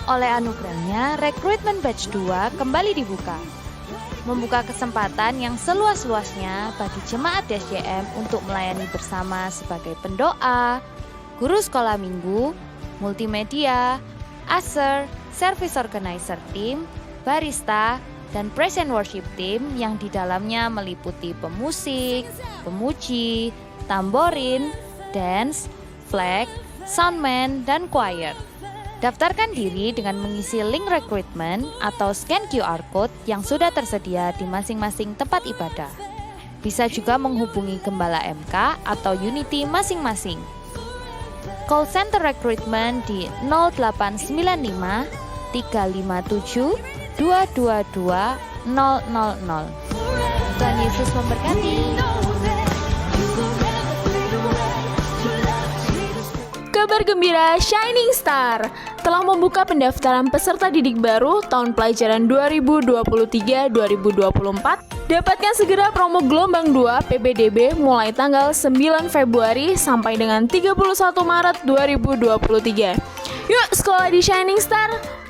oleh anugerahnya, rekrutmen batch 2 kembali dibuka. Membuka kesempatan yang seluas-luasnya bagi jemaat DSJM untuk melayani bersama sebagai pendoa, guru sekolah minggu, multimedia, usher, service organizer team, barista, dan praise and worship team yang di dalamnya meliputi pemusik, pemuji, tamborin, dance, flag, soundman, dan choir. Daftarkan diri dengan mengisi link rekrutmen atau scan QR code yang sudah tersedia di masing-masing tempat ibadah. Bisa juga menghubungi Gembala MK atau Unity masing-masing. Call center rekrutmen di 0895 357 222 000. Tuhan Yesus memberkati. Kabar gembira Shining Star telah membuka pendaftaran peserta didik baru tahun pelajaran 2023-2024. Dapatkan segera promo gelombang 2 PPDB mulai tanggal 9 Februari sampai dengan 31 Maret 2023. Yuk sekolah di Shining Star.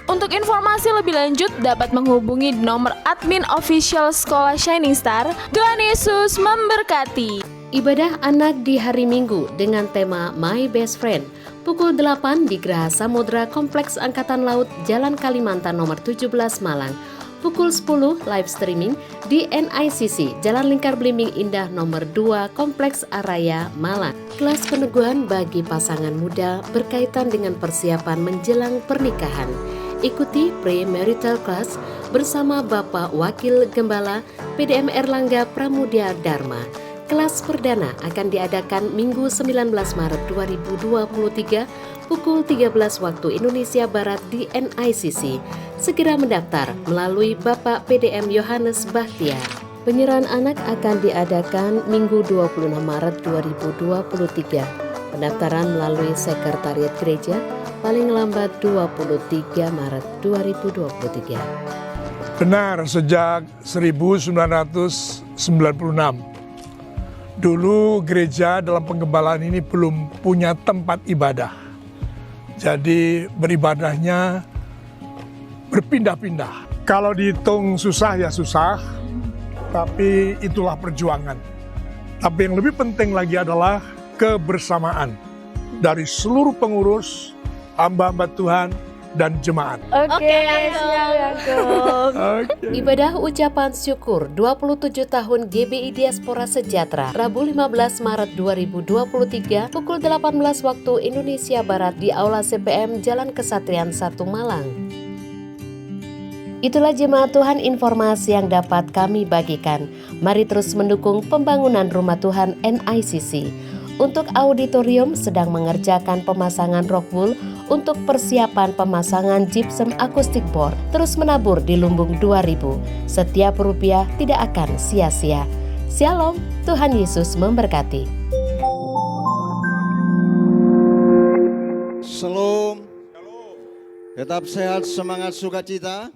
Untuk informasi lebih lanjut dapat menghubungi di nomor admin official Sekolah Shining Star. Tuhan Yesus memberkati. Ibadah anak di hari Minggu dengan tema My Best Friend pukul 8 di Geraha Samudra Kompleks Angkatan Laut Jalan Kalimantan nomor 17 Malang. Pukul 10 live streaming di NICC Jalan Lingkar Belimbing Indah nomor 2 Kompleks Araya Malang. Kelas peneguhan bagi pasangan muda berkaitan dengan persiapan menjelang pernikahan. Ikuti pre-marital class bersama Bapak Wakil Gembala PDM Erlangga Pramudia Dharma. Kelas perdana akan diadakan Minggu 19 Maret 2023 pukul 13 waktu Indonesia Barat di NICC. Segera mendaftar melalui Bapak PDM Yohanes Bahtiar. Penyerahan anak akan diadakan Minggu 26 Maret 2023. Pendaftaran melalui Sekretariat Gereja paling lambat 23 Maret 2023. Benar, sejak 1996. Dulu gereja dalam penggembalaan ini belum punya tempat ibadah. Jadi beribadahnya berpindah-pindah. Kalau dihitung susah ya susah, tapi itulah perjuangan. Tapi yang lebih penting lagi adalah kebersamaan dari seluruh pengurus, hamba-hamba Tuhan, dan jemaat. Oke, siap. Ibadah ucapan syukur 27 tahun GBI Diaspora Sejahtera Rabu 15 Maret 2023 pukul 18 waktu Indonesia Barat di Aula CPM Jalan Kesatrian 1 Malang. Itulah jemaat Tuhan informasi yang dapat kami bagikan. Mari terus mendukung pembangunan Rumah Tuhan NICC. Untuk auditorium sedang mengerjakan pemasangan rock wool untuk persiapan pemasangan gypsum akustik board. Terus menabur di Lumbung 2000. Setiap rupiah tidak akan sia-sia. Shalom, Tuhan Yesus memberkati. Shalom. Tetap sehat, semangat, sukacita.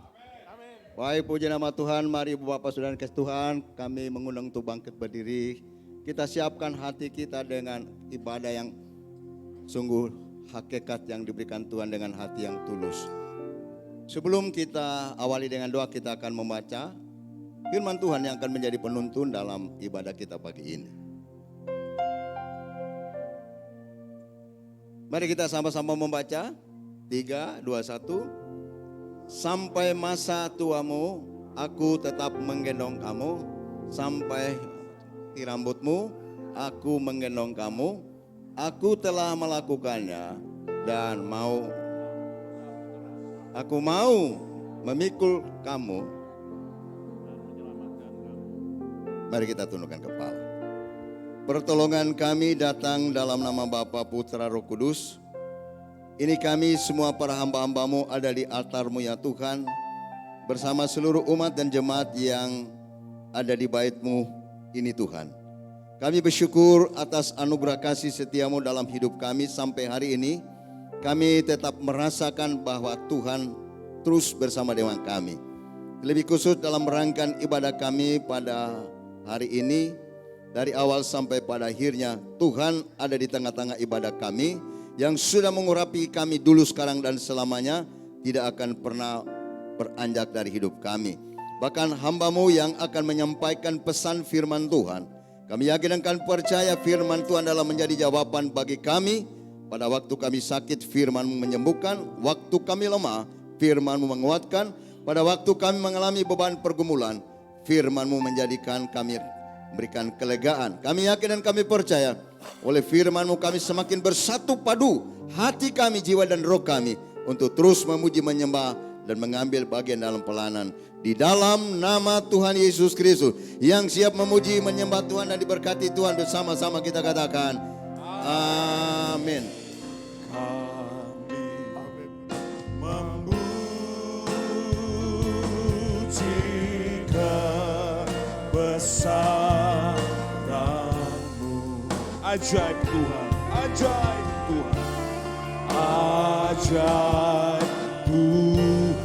Baik, puji nama Tuhan. Mari Ibu Bapak Saudara kasih Tuhan, kami mengundang untuk bangkit berdiri. Kita siapkan hati kita dengan ibadah yang sungguh hakikat yang diberikan Tuhan dengan hati yang tulus. Sebelum kita awali dengan doa, kita akan membaca firman Tuhan yang akan menjadi penuntun dalam ibadah kita pagi ini. Mari kita sama-sama membaca. 3, 2, 1. Sampai masa tuamu, aku tetap menggendong kamu. Sampai rambutmu, aku menggendong kamu. Aku telah melakukannya dan aku mau memikul kamu. Mari kita tundukkan kepala. Pertolongan kami datang dalam nama Bapa, Putra, Roh Kudus. Ini kami semua para hamba-hambamu ada di altar-Mu ya Tuhan. Bersama seluruh umat dan jemaat yang ada di bait-Mu ini Tuhan. Kami bersyukur atas anugerah kasih setiamu dalam hidup kami sampai hari ini. Kami tetap merasakan bahwa Tuhan terus bersama dengan kami. Lebih khusus dalam rangkaian ibadah kami pada hari ini. Dari awal sampai pada akhirnya Tuhan ada di tengah-tengah ibadah kami. Yang sudah mengurapi kami dulu, sekarang, dan selamanya. tidak akan pernah beranjak dari hidup kami. Bahkan hamba-Mu yang akan menyampaikan pesan firman Tuhan, kami yakin dan percaya firman Tuhan adalah menjadi jawaban bagi kami. Pada waktu kami sakit, firman-Mu menyembuhkan. Waktu kami lemah, firman-Mu menguatkan. Pada waktu kami mengalami beban pergumulan, firman-Mu menjadikan kami memberikan kelegaan. Kami yakin dan kami percaya, oleh firman-Mu kami semakin bersatu padu hati kami, jiwa dan roh kami untuk terus memuji, menyembah dan mengambil bagian dalam pelayanan. Di dalam nama Tuhan Yesus Kristus yang siap memuji, menyembah Tuhan dan diberkati Tuhan, bersama-sama kita katakan amin. Memuji kebesaran-Mu. Ajaib Tuhan, ajaib Tuhan, ajaib Tuhan,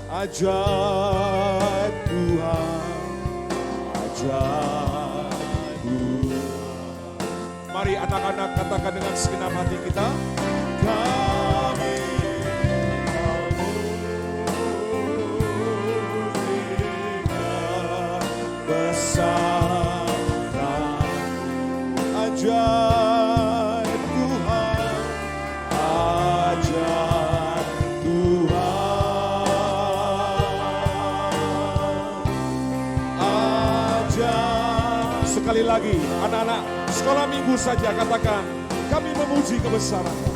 ajaib Tuhan, ajaib Tuhan. Mari anak-anak katakan dengan segenap hati kita, kami besaran ajaib Tuhan, ajaib Tuhan, ajaib. Sekali lagi anak-anak sekolah minggu saja katakan, kami memuji kebesaran.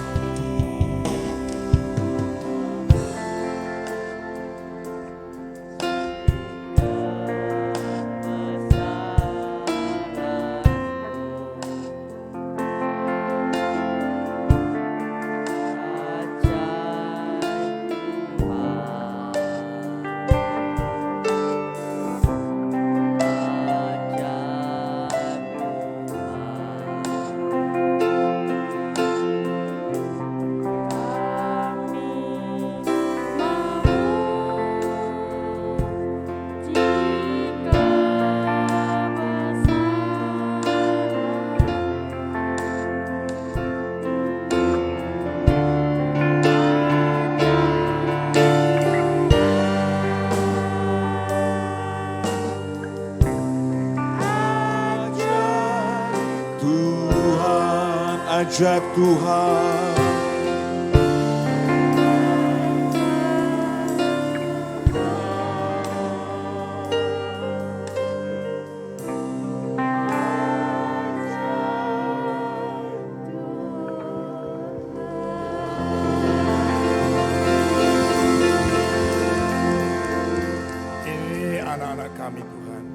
Ajaib Tuhan, Ini anak-anak kami Tuhan,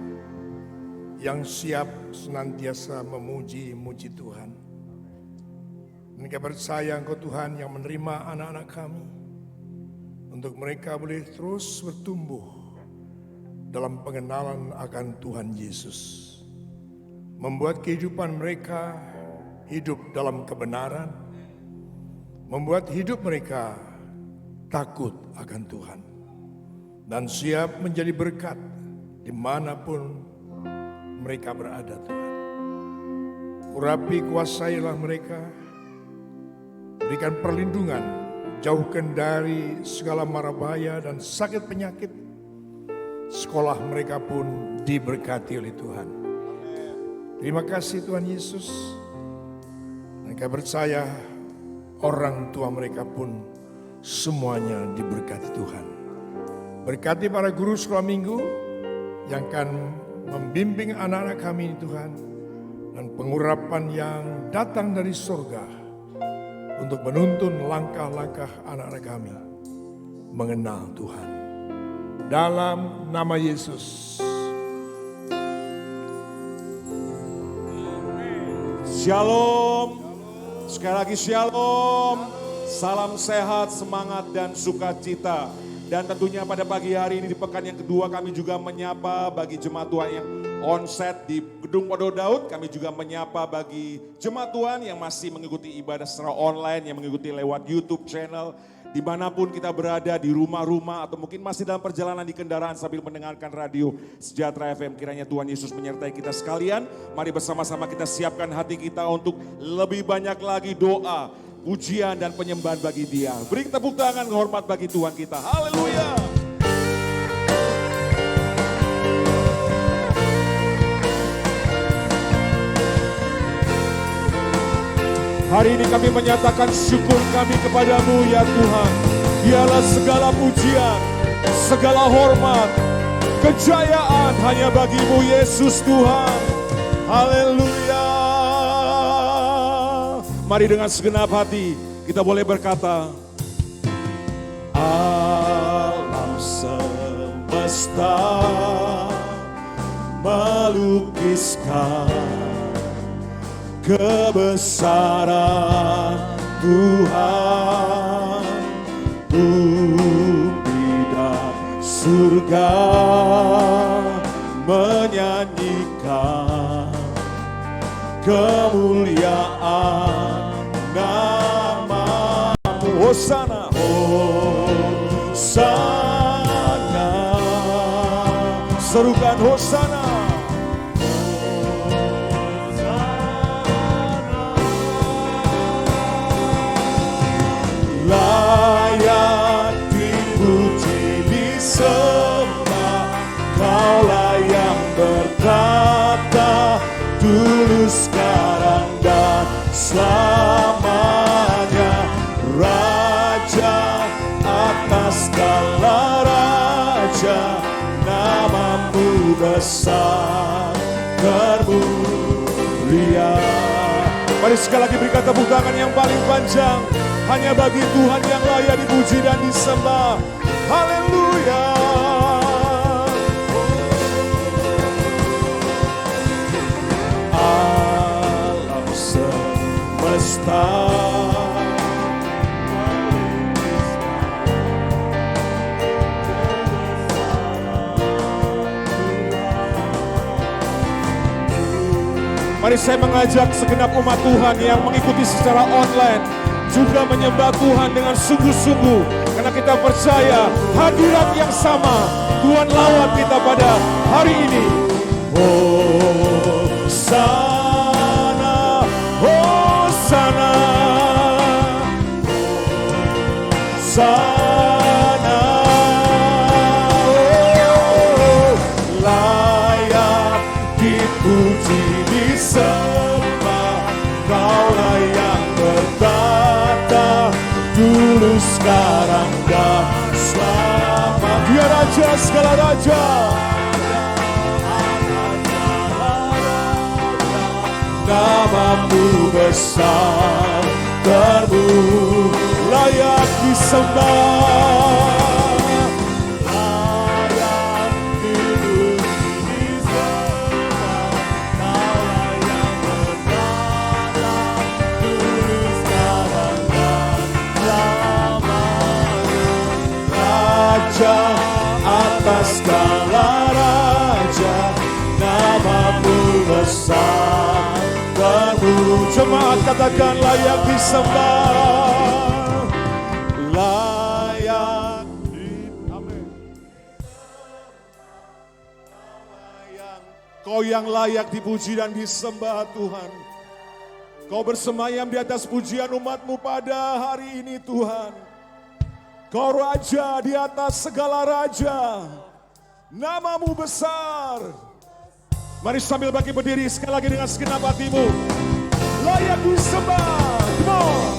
yang siap senantiasa memuji-muji Tuhan. Dan kami percaya Engkau Tuhan yang menerima anak-anak kami, untuk mereka boleh terus bertumbuh dalam pengenalan akan Tuhan Yesus. Membuat kehidupan mereka hidup dalam kebenaran, membuat hidup mereka takut akan Tuhan, dan siap menjadi berkat dimanapun mereka berada Tuhan. Urapi, kuasailah mereka, berikan perlindungan, jauhkan dari segala mara bahaya dan sakit penyakit. Sekolah mereka pun diberkati oleh Tuhan. Terima kasih Tuhan Yesus. Mereka percaya orang tua mereka pun semuanya diberkati Tuhan. Berkati para guru sekolah minggu yang akan membimbing anak-anak kami ini Tuhan. Dan pengurapan yang datang dari surga untuk menuntun langkah-langkah anak-anak kami mengenal Tuhan. Dalam nama Yesus. Shalom. Sekali lagi shalom. Salam sehat, semangat dan sukacita. Dan tentunya pada pagi hari ini di pekan yang kedua kami juga menyapa bagi jemaat Tuhan yang onset di Gedung Podo Daud. Kami juga menyapa bagi jemaat Tuhan yang masih mengikuti ibadah secara online, yang mengikuti lewat YouTube channel. Dimanapun kita berada, di rumah-rumah atau mungkin masih dalam perjalanan di kendaraan sambil mendengarkan radio Sejahtera FM. Kiranya Tuhan Yesus menyertai kita sekalian. Mari bersama-sama kita siapkan hati kita untuk lebih banyak lagi doa, pujian dan penyembahan bagi Dia. Beri tepuk tangan hormat bagi Tuhan kita. Haleluya. Hari ini kami menyatakan syukur kami kepadamu ya Tuhan. Dialah segala pujian, segala hormat, kejayaan hanya bagimu Yesus Tuhan. Haleluya. Mari dengan segenap hati kita boleh berkata, alam semesta melukiskan kebesaran Tuhan, bumi dan surga menyanyikan kemuliaan nama-Mu. Hosana, Hosana, serukan Hosana. Layak dipuji disembah, Kaulah yang bertata dulu, sekarang dan selamanya. Raja atas segala raja, nama-Mu besar termulia. Mari sekali lagi berikan tepuk tangan yang paling panjang hanya bagi Tuhan yang layak dipuji dan disembah. Haleluya. Alam semesta Mari saya mengajak segenap umat Tuhan yang mengikuti secara online juga menyembah Tuhan dengan sungguh-sungguh, karena kita percaya hadirat yang sama Tuhan lawat kita pada hari ini. Hosana, Hosana, Hosana, layak dipuji disembah, Kaulah yang bertata dulu, sekarang dan selamanya. Dia Raja segala raja, nama-Mu besar termulia, layak disembah. Raja atas segala raja, nama-Mu besar termulia. Jemaat katakan layak disembah, layak amin. Kau yang layak dipuji dan disembah Tuhan. Kau bersemayam di atas pujian umat-Mu pada hari ini Tuhan. Kau Raja di atas segala raja, nama-Mu besar. Mari sambil bagi berdiri sekali lagi dengan segenap hatimu. Layak disembah, come on.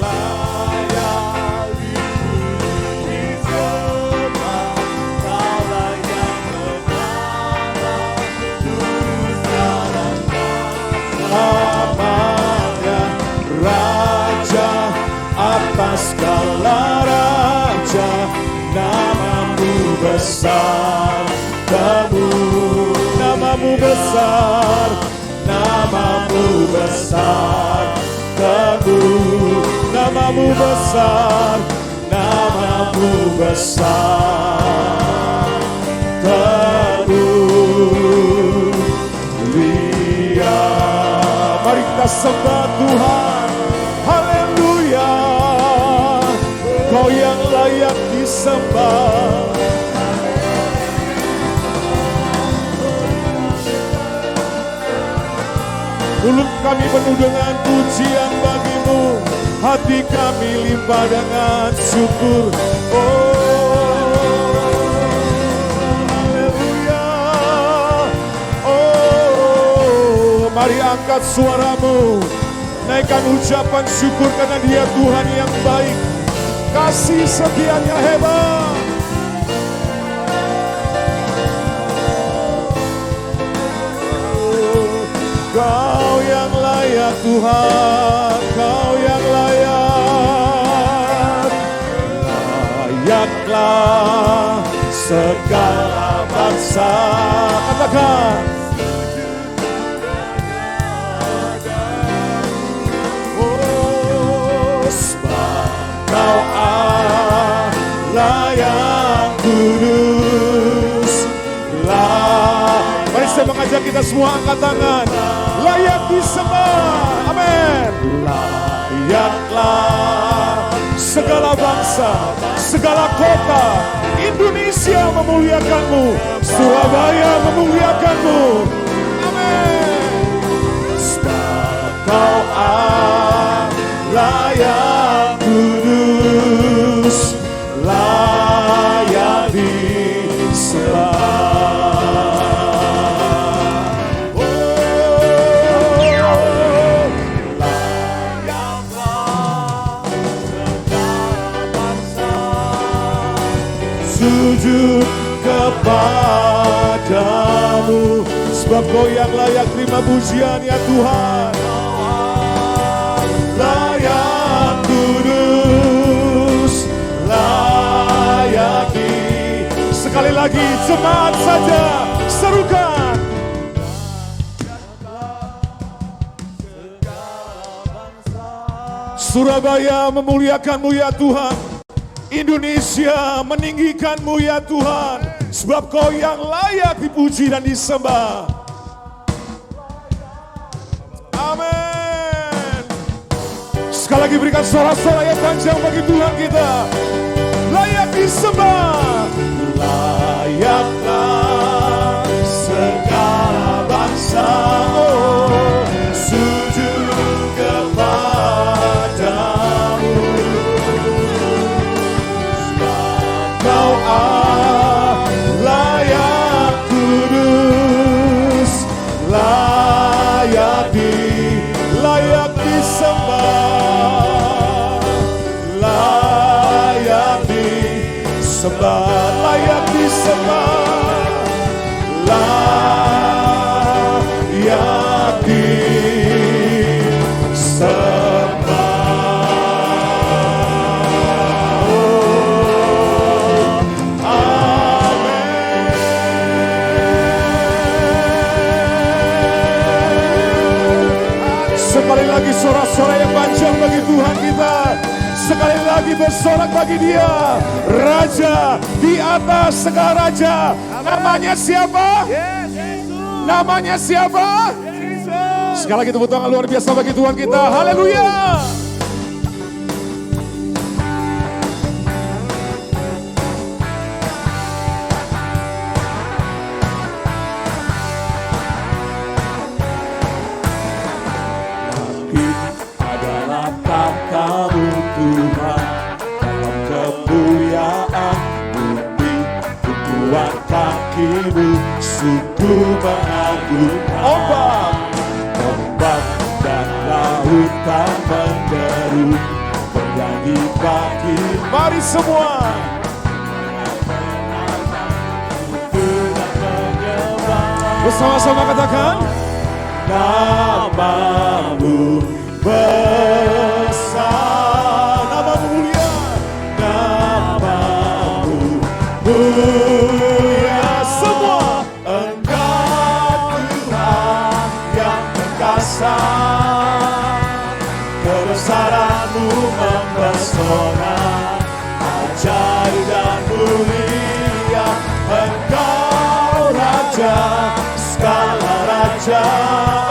Layak disembah, Kaulah yang bertata dulu, sekarang dan selamanya. Raja atas segala raja, nama-Mu besar termulia. Nama-Mu besar, nama-Mu besar termulia. Nama-Mu besar, nama-Mu besar termulia. Mari kita sembah Tuhan. Haleluya. Kau yang layak disembah. Mulut kami penuh dengan pujian bagi-Mu. hati kami limpah dengan syukur. Oh, haleluya. Oh, mari angkat suaramu, naikkan ucapan syukur karena Dia Tuhan yang baik, kasih setianya hebat. Kau yang layak Tuhan, Kau yang layak. Layaklah segala bangsa. Katakan. Oh, sebab Kau Allah yang kudus. Mari saya mengajak kita semua angkat tangan. Layak disembah, amin. Layaklah segala bangsa, segala kota. Indonesia memuliakanmu, Surabaya memuliakanmu, amin. Sebab Kau Allah yang kudus, layak disembah. Sujud kepadamu, sebab Kau yang layak terima pujian ya Tuhan. Layak kudus, layak sekali lagi jemaat saja serukan. Surabaya memuliakanmu ya Tuhan. Indonesia meninggikanmu ya Tuhan, sebab Kau yang layak dipuji dan disembah. Amin. Sekali lagi berikan sorak-sorai yang panjang bagi Tuhan kita. Layak disembah. Layaklah segala bangsa, oh, sujud kepadamu. Kau layak kudus, layak disembah, layak disembah, layak disembah, layak disembah. Sekali lagi sorak-sorai yang panjang bagi Tuhan kita. Sekali lagi bersorak bagi Dia, Raja di atas segala raja. Namanya siapa? Namanya siapa? Sekali lagi tepuk tangan luar biasa bagi Tuhan kita. Haleluya. Katamu Tuhan, dalam kemuliaan bumi, kuat kakimu sungguh mengagumkan. Ombak dan lautan menderu, bernyanyi bagi. Mari semua. Bersama-sama katakan, namamu besar, namamu mulia, namamu mulia. Semua Engkau Tuhan yang perkasa, kebesaranmu mempesona, ajaib dan mulia. Engkau Raja segala raja,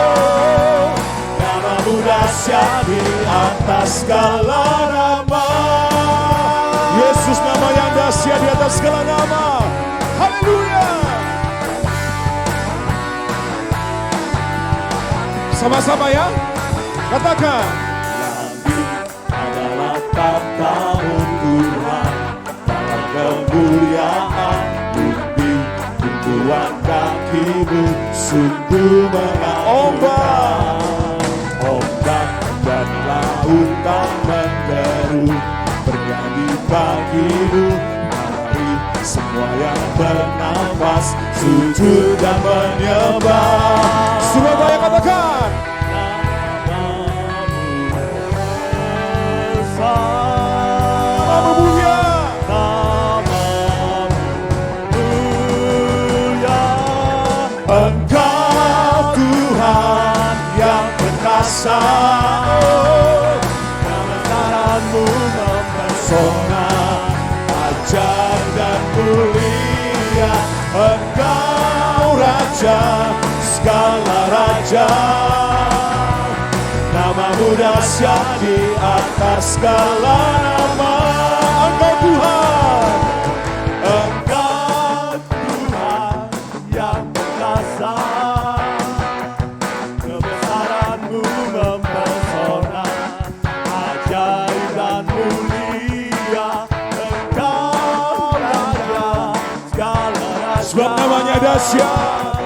oh, namamu dahsyat di atas segala nama. Yesus nama yang dahsyat di atas segala nama. Haleluya. Sama-sama ya, katakan. tetap tahun Tuhan dalam kemuliaan bumi tumpuan kakimu sungguh mengagumkan. Ombak dan lautan menderu bernyanyi bagimu. Mari semua yang bernafas sujud dan menyembah. Surabaya katakan. Namamu mulia. Engkau Tuhan yang perkasa, kebesaranmu mempesona, ajaib dan mulia. Engkau Raja segala raja, namamu dahsyat di atas segala nama. Engkau Tuhan, Engkau Tuhan yang perkasa, kebesaranmu mempesona, ajaib dan mulia. Engkau Raja segala raja, sebab namanya dahsyat,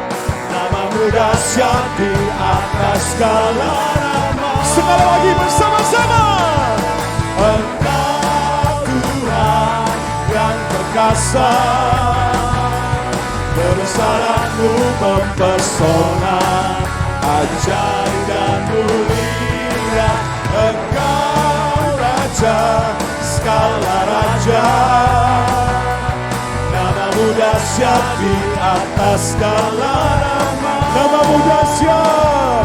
namamu dahsyat di atas segala nama. Sekali lagi bersama-sama. Engkau Tuhan yang perkasa, kebesaranmu mempesona, ajaib dan mulia. Engkau Raja segala raja, namamu dahsyat di atas segala nama. Namamu dahsyat,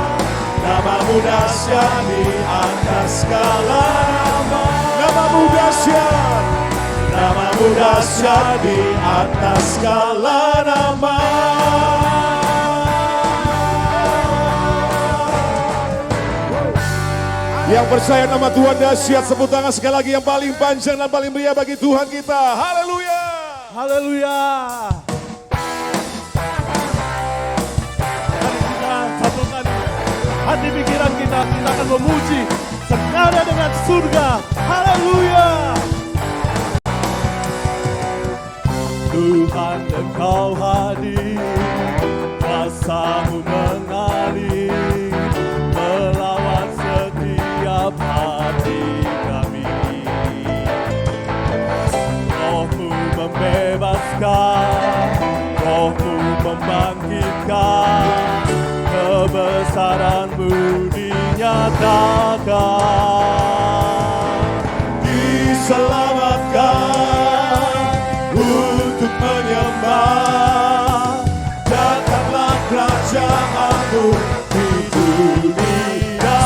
namamu dahsyat di atas segala nama. Namamu dahsyat, namamu dahsyat di atas segala nama. Yang percaya nama Tuhan dahsyat, sebut tangan sekali lagi yang paling panjang dan paling meriah bagi Tuhan kita. Haleluya. Haleluya. Mari kita satukan hati pikiran kita akan memuji senada dengan surga. Haleluya. Tuhan Engkau hadir, kuasa-Mu mengalir, melawat setiap hati kami. Roh-Mu membebaskan, Roh-Mu membangkitkan, kebesaran-Mu dinyatakan. Diselamatkan untuk menyembah, datanglah kerajaan-Mu di dunia.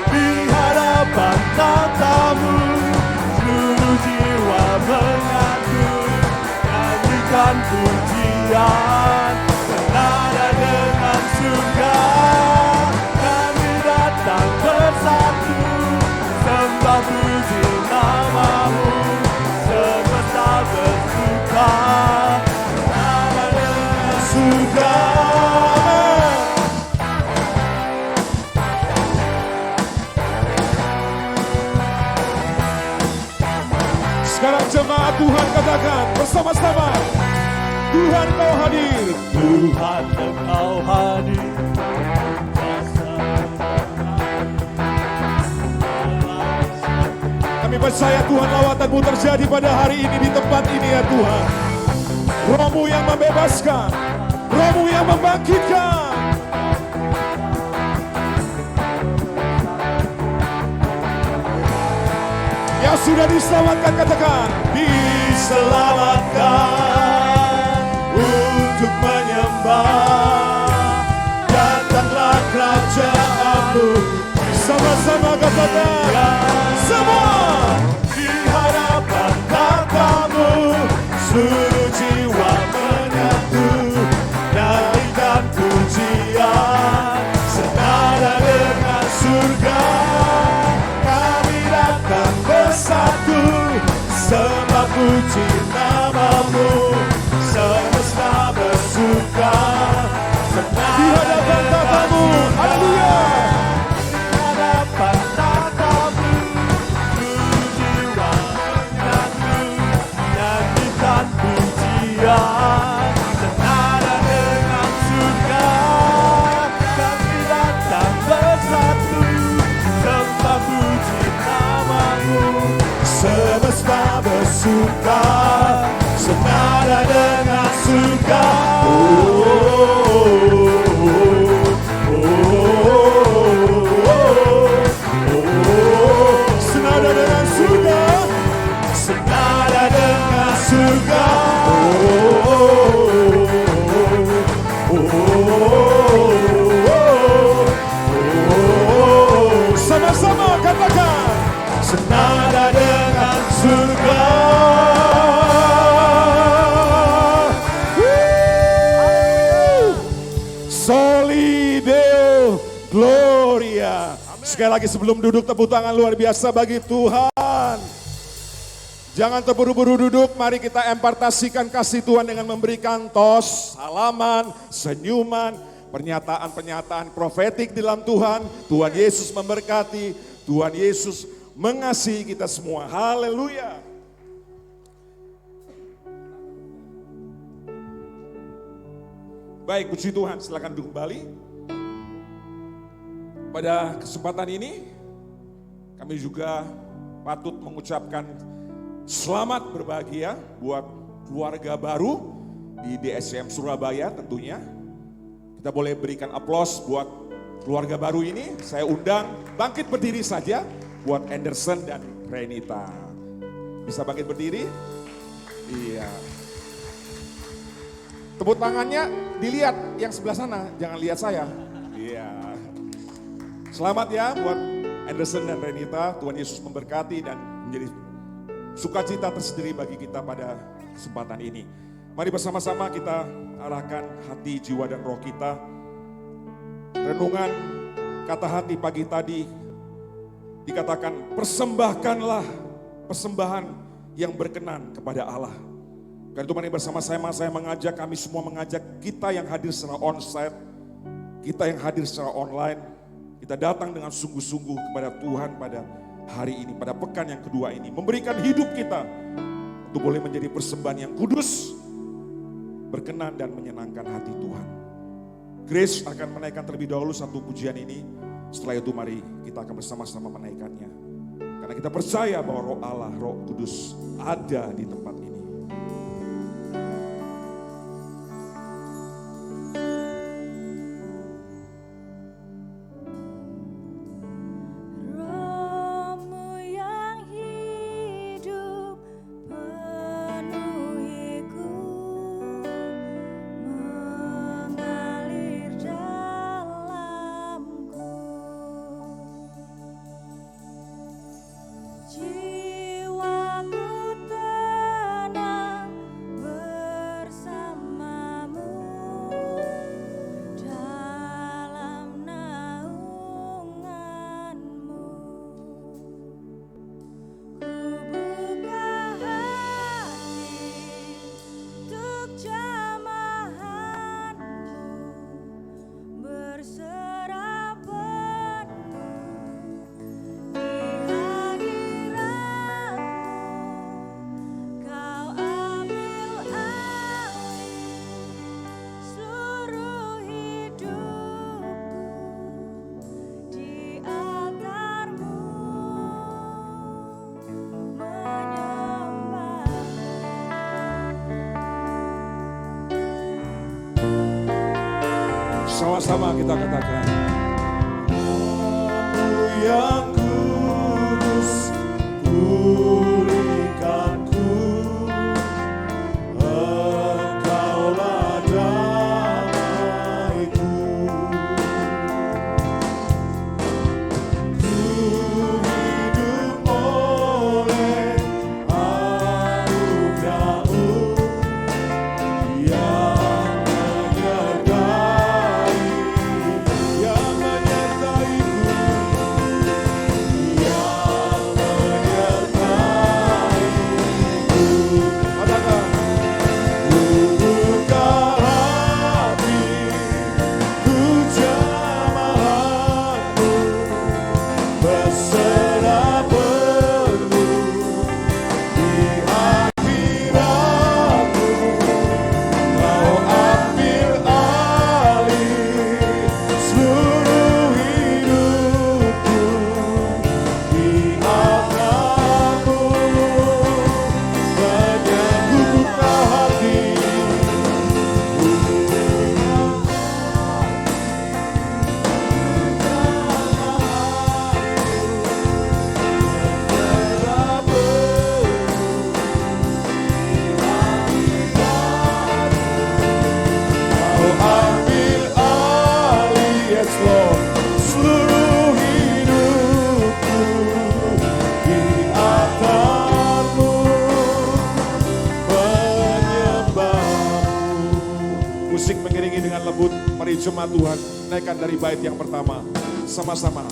Di hadapan tatamu, seluruh jiwa mengagum, nyanyikan pujian, senada dengan surga. Kami datang bersatu, sembah puji namamu, semesta bersuka, senada dengan surga. Sekarang jemaat Tuhan katakan bersama-sama. Tuhan Kau hadir. Tuhan Engkau hadir. Kami percaya Tuhan lawatan-Mu terjadi pada hari ini di tempat ini ya Tuhan. Roh-Mu yang membebaskan, Roh-Mu yang membangkitkan. Yang sudah diselamatkan katakan, diselamatkan untuk menyembah, datanglah kerajaan-Mu. Sama-sama katakan, semua di hadapan tatamu, seluruh jiwa menyatu, nyanyikan pujian, senada dengan surga. Kami datang bersatu, sembah puji namamu, semesta bersuka, di hadapan tatamu. Haleluya. suka, senada dengan suka. Senada dengan suka, senada dengan suka. Sama-sama katakan, senada dengan surga. Soli Deo Gloria. Sekali lagi sebelum duduk, tepuk tangan luar biasa bagi Tuhan. Jangan terburu-buru duduk, mari kita impartasikan kasih Tuhan dengan memberikan tos, salaman, senyuman, pernyataan-pernyataan profetik di dalam Tuhan. Tuhan Yesus memberkati, Tuhan Yesus mengasihi kita semua. Haleluya. Baik, puji Tuhan, silakan duduk kembali. Pada kesempatan ini, kami juga patut mengucapkan selamat berbahagia buat keluarga baru di DSCM Surabaya tentunya. Kita boleh berikan aplaus buat keluarga baru ini. Saya undang bangkit berdiri saja buat Anderson dan Renita. Bisa bangkit berdiri? Iya. Tepuk tangannya dilihat yang sebelah sana, jangan lihat saya. Iya. Selamat ya buat Anderson dan Renita. Tuhan Yesus memberkati dan menjadi sukacita tersendiri bagi kita pada kesempatan ini. Mari bersama-sama kita arahkan hati, jiwa, dan roh kita. Renungan kata hati pagi tadi dikatakan, persembahkanlah persembahan yang berkenan kepada Allah. Karena itu mari bersama-sama saya mengajak, kami semua mengajak kita yang hadir secara onsite, kita yang hadir secara online, kita datang dengan sungguh-sungguh kepada Tuhan pada hari ini, pada pekan yang kedua ini, memberikan hidup kita untuk boleh menjadi persembahan yang kudus, berkenan dan menyenangkan hati Tuhan. Grace akan menaikkan terlebih dahulu satu pujian ini, setelah itu mari kita akan bersama-sama menaikkannya. Karena kita percaya bahwa Roh Allah, Roh Kudus ada di tempat ini. Sama-sama kita katakan, Roh yang kudus pulihkanku, Engkaulah damaiku. Ku hidup oleh anugerah-Mu yang menyertai. Menyertai Yes Lord. Seluruh hidupku di altar-Mu menyembah-Mu. Musik mengiringi dengan lembut. Mari jemaat Tuhan naikkan dari bait yang pertama sama-sama.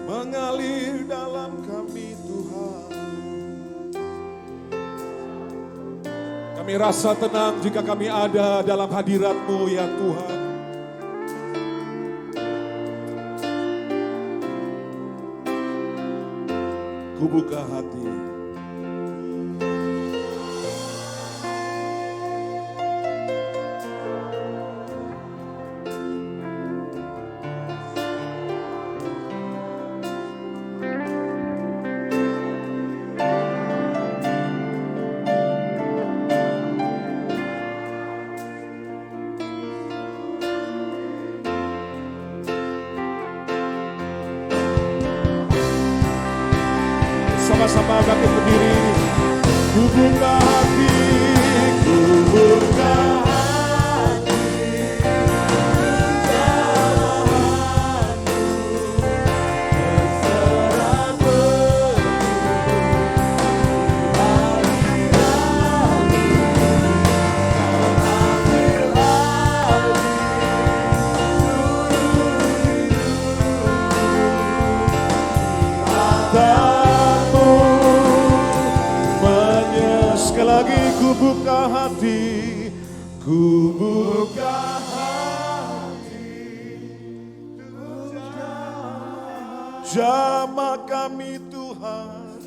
Mengalir dalam kami Tuhan. Kami rasa tenang jika kami ada dalam hadirat-Mu ya Tuhan. Ku buka hati. Sama-sama bangkit berdiri. Ku buka hati, ku buka hati. Berserah sekali lagi ku buka hati, ku buka hati. Jamah kami Tuhan,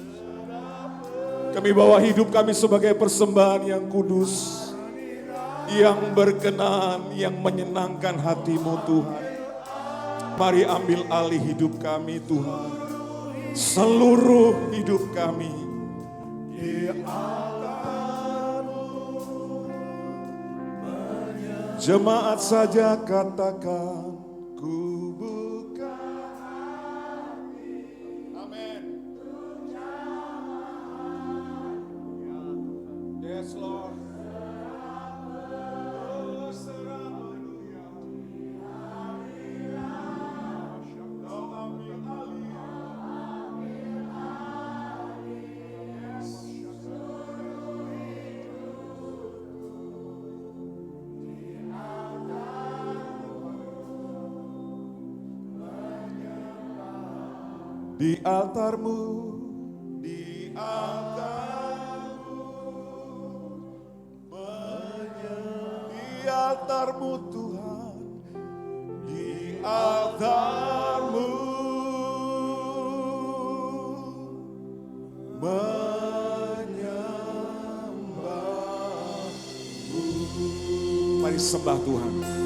kami bawa hidup kami sebagai persembahan yang kudus, yang berkenan, yang menyenangkan hati-Mu Tuhan. Mari ambil alih hidup kami Tuhan, seluruh hidup kami. Jemaat saja katakan, ku buka hati. Amin. Yes Lord. Di altar-Mu, di altar-Mu, di altar-Mu Tuhan, di altar-Mu, menyembah-Mu. Mari sembah Tuhan.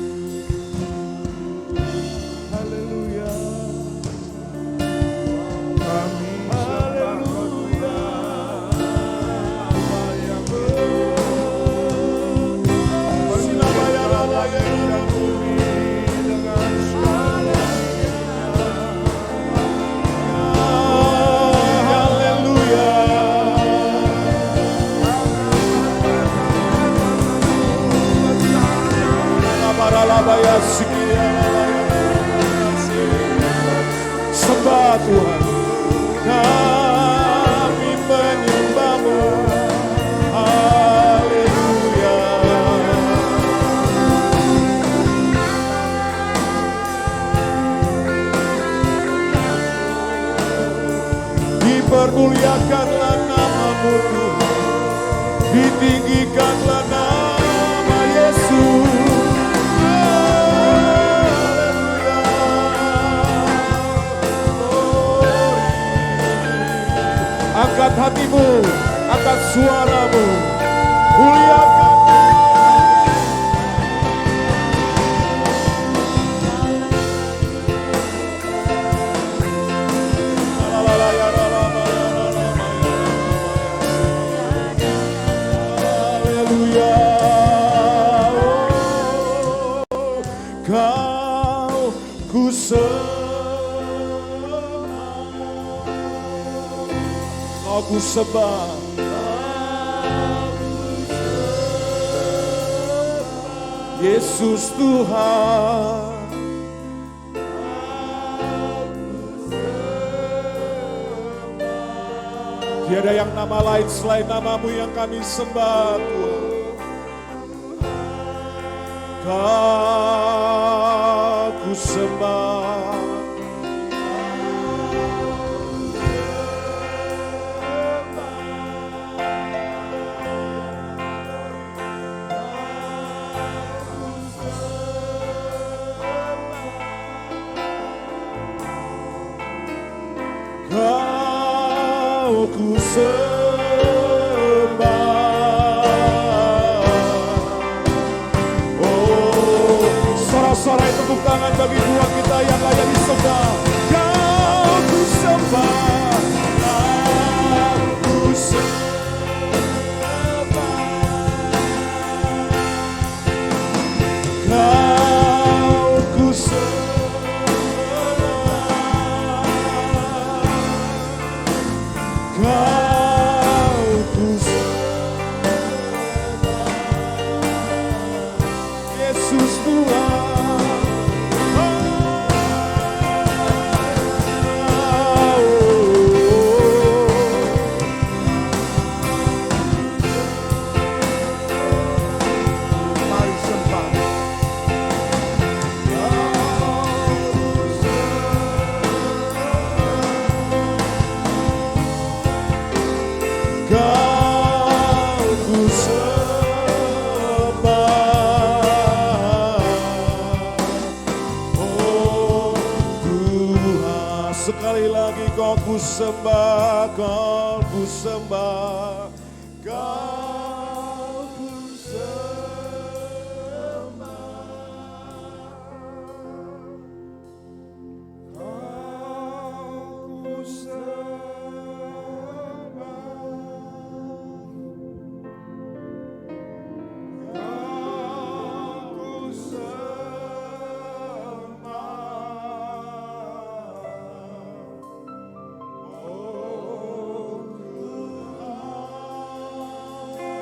Sembah Tuhan, kami menyembah-Mu. Haleluya. Dipermuliakanlah nama-Mu Tuhan, ditinggikanlah nama Yesus. Angkat hatimu, angkat suaramu, muliakan. Haleluya. Kau ku sembah. Kau ku sembah. Yesus Tuhan. Tiada yang nama lain selain namamu yang kami sembah Tuhan. Kau ku sembah. Kau ku sembah. Oh, sorak-sorai tepuk tangan bagi Tuhan kita yang layak disembah. Kau ku sembah. Kau ku sembah. Kau ku sembah. Kau ku sembah, Yesus Tuhan. Mari sembah. Kau ku sembah, oh Tuhan. Sekali lagi kau ku sembah, kau ku sembah, kau ku sembah, kau ku sembah.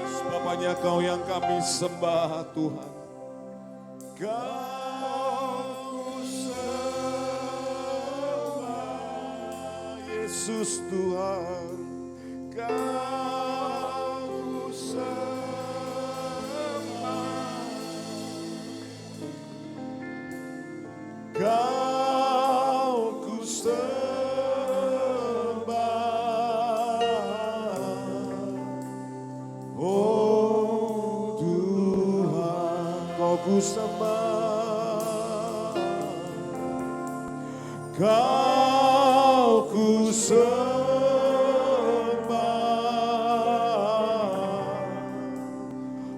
Sebabnya Kau yang kami sembah Tuhan. Kau sembah, Yesus Tuhan. Kau sembah. Kau ku sembah, oh Tuhan. Kau ku sembah, Kau ku sembah,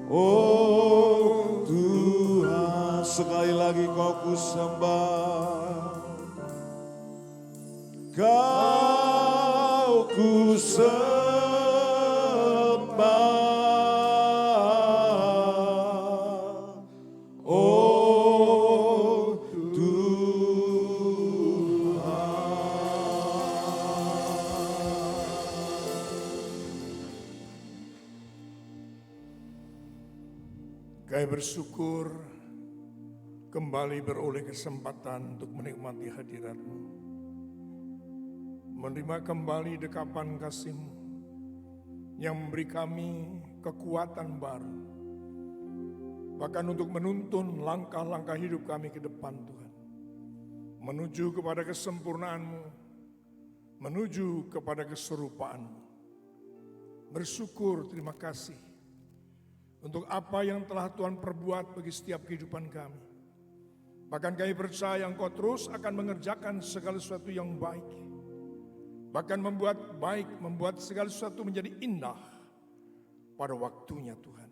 oh Tuhan. Sekali lagi Kau ku sembah, Kau ku sembah, oh Tuhan. Kami bersyukur kembali beroleh kesempatan untuk menikmati hadirat-Mu. Menerima kembali dekapan kasih-Mu yang memberi kami kekuatan baru. Bahkan untuk menuntun langkah-langkah hidup kami ke depan Tuhan. Menuju kepada kesempurnaan-Mu, menuju kepada keserupaan-Mu. Bersyukur, terima kasih untuk apa yang telah Tuhan perbuat bagi setiap kehidupan kami. Bahkan kami percaya Engkau terus akan mengerjakan segala sesuatu yang baik. Bahkan membuat baik, membuat segala sesuatu menjadi indah pada waktunya Tuhan.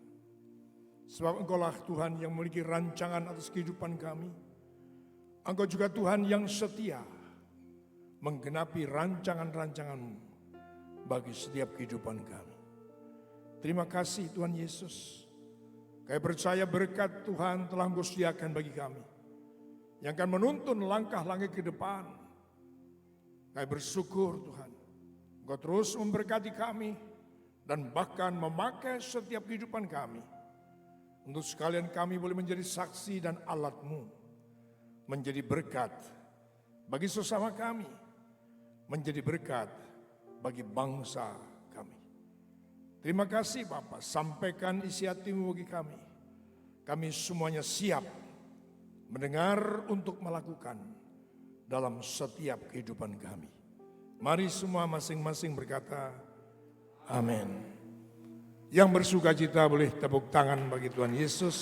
Sebab Engkaulah Tuhan yang memiliki rancangan atas kehidupan kami. Engkau juga Tuhan yang setia menggenapi rancangan-rancangan-Mu bagi setiap kehidupan kami. Terima kasih Tuhan Yesus. Kami percaya berkat Tuhan telah Engkau sediakan bagi kami, yang akan menuntun langkah-langkah ke depan. Kami bersyukur Tuhan. Engkau terus memberkati kami dan bahkan memakai setiap kehidupan kami. Untuk sekalian kami boleh menjadi saksi dan alat-Mu, menjadi berkat bagi sesama kami, menjadi berkat bagi bangsa kami. Terima kasih Bapa, sampaikan isi hati-Mu bagi kami. Kami semuanya siap mendengar untuk melakukan dalam setiap kehidupan kami. Mari semua masing-masing berkata, amin. Yang bersuka cita boleh tepuk tangan bagi Tuhan Yesus.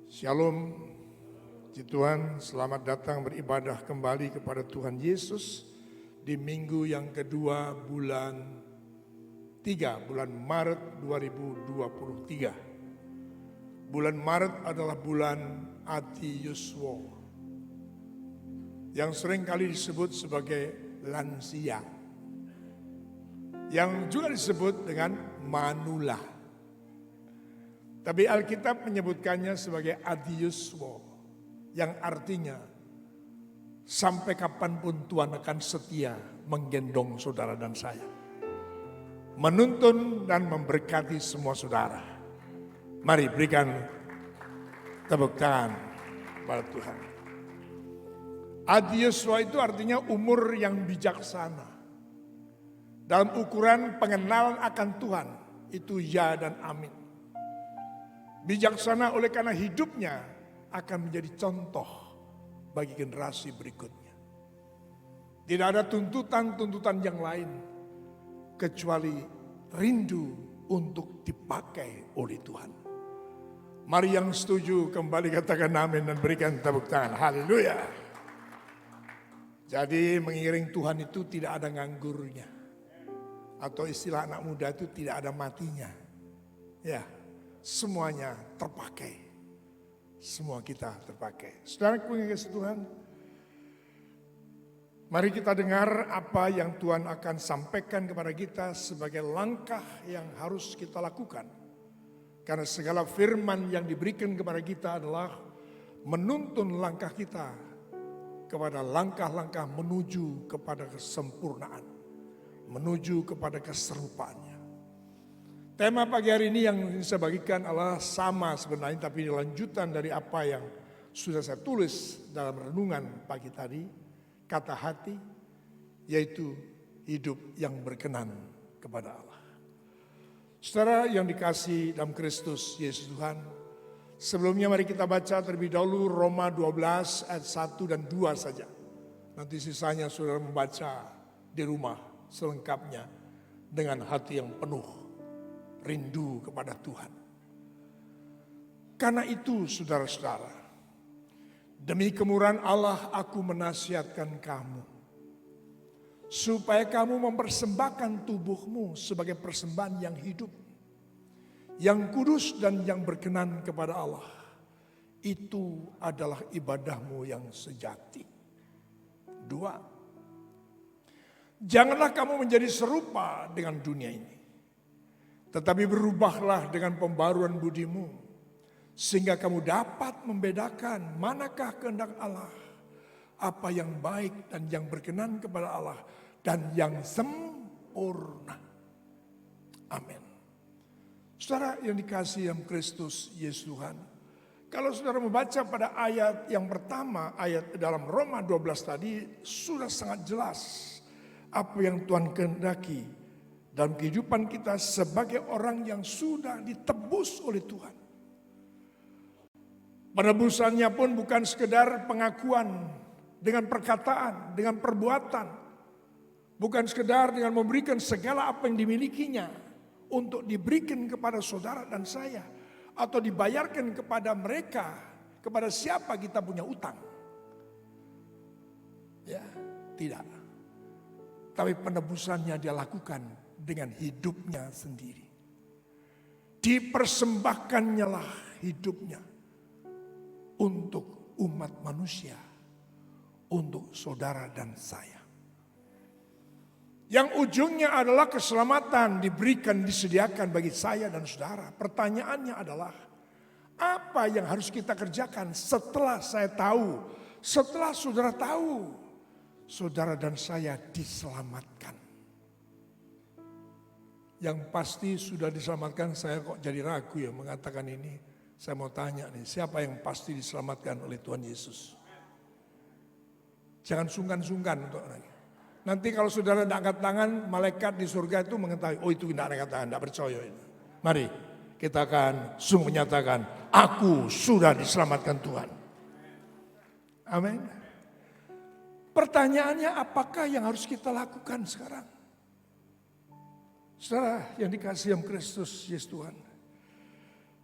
Shalom. Puji Tuhan, selamat datang beribadah kembali kepada Tuhan Yesus di minggu yang kedua bulan 3, bulan Maret 2023. Bulan Maret adalah bulan Adi Yuswo, yang sering kali disebut sebagai lansia, yang juga disebut dengan manula. Tapi Alkitab menyebutkannya sebagai Adi Yuswo, yang artinya sampai kapanpun Tuhan akan setia menggendong saudara dan saya, menuntun dan memberkati semua saudara. Mari berikan tepuk tangan kepada Tuhan. Adi Yuswa itu artinya umur yang bijaksana. Dalam ukuran pengenalan akan Tuhan, itu ya dan amin. Bijaksana oleh karena hidupnya akan menjadi contoh bagi generasi berikutnya. Tidak ada tuntutan-tuntutan yang lain kecuali rindu untuk dipakai oleh Tuhan. Mari yang setuju kembali katakan amin dan berikan tepuk tangan. Haleluya. Jadi mengiring Tuhan itu tidak ada nganggurnya. Atau istilah anak muda itu tidak ada matinya. Ya, semuanya terpakai. Semua kita terpakai. Saudaraku yang kasih Tuhan, mari kita dengar apa yang Tuhan akan sampaikan kepada kita sebagai langkah yang harus kita lakukan. Karena segala firman yang diberikan kepada kita adalah menuntun langkah kita kepada langkah-langkah menuju kepada kesempurnaan, menuju kepada keserupaannya. Tema pagi hari ini yang saya bagikan adalah sama sebenarnya, tapi lanjutan dari apa yang sudah saya tulis dalam renungan pagi tadi, kata hati, yaitu hidup yang berkenan kepada Allah. Saudara yang dikasihi dalam Kristus Yesus Tuhan, sebelumnya mari kita baca terlebih dahulu Roma 12 ayat 1 dan 2 saja. Nanti sisanya saudara membaca di rumah selengkapnya dengan hati yang penuh rindu kepada Tuhan. Karena itu saudara-saudara, demi kemurahan Allah aku menasihatkan kamu, supaya kamu mempersembahkan tubuhmu sebagai persembahan yang hidup, yang kudus dan yang berkenan kepada Allah. Itu adalah ibadahmu yang sejati. 2. Janganlah kamu menjadi serupa dengan dunia ini, tetapi berubahlah dengan pembaruan budimu, sehingga kamu dapat membedakan manakah kehendak Allah, apa yang baik dan yang berkenan kepada Allah, dan yang sempurna. Amin. Saudara yang dikasihi dalam Kristus Yesus Tuhan, kalau saudara membaca pada ayat yang pertama, ayat dalam Roma 12 tadi, sudah sangat jelas apa yang Tuhan kehendaki dalam kehidupan kita sebagai orang yang sudah ditebus oleh Tuhan. Penebusannya pun bukan sekedar pengakuan dengan perkataan, dengan perbuatan. Bukan sekedar dengan memberikan segala apa yang dimilikinya untuk diberikan kepada saudara dan saya, atau dibayarkan kepada mereka, kepada siapa kita punya utang. Ya, tidak. Tapi penebusannya dia lakukan dengan hidupnya sendiri. Dipersembahkannya lah hidupnya untuk umat manusia, untuk saudara dan saya. Yang ujungnya adalah keselamatan diberikan, disediakan bagi saya dan saudara. Pertanyaannya adalah, apa yang harus kita kerjakan setelah saya tahu, setelah saudara tahu, saudara dan saya diselamatkan. Yang pasti sudah diselamatkan, saya kok jadi ragu ya mengatakan ini. Saya mau tanya nih, siapa yang pasti diselamatkan oleh Tuhan Yesus? Jangan sungkan-sungkan untuk lagi. Nanti kalau saudara tidak angkat tangan, malaikat di surga itu mengetahui, oh itu tidak angkat tangan, tidak percaya ini. Mari kita akan sungguh menyatakan, aku sudah diselamatkan Tuhan. Amin. Pertanyaannya, apakah yang harus kita lakukan sekarang? Saudara yang dikasihi yang Kristus Yesus Tuhan.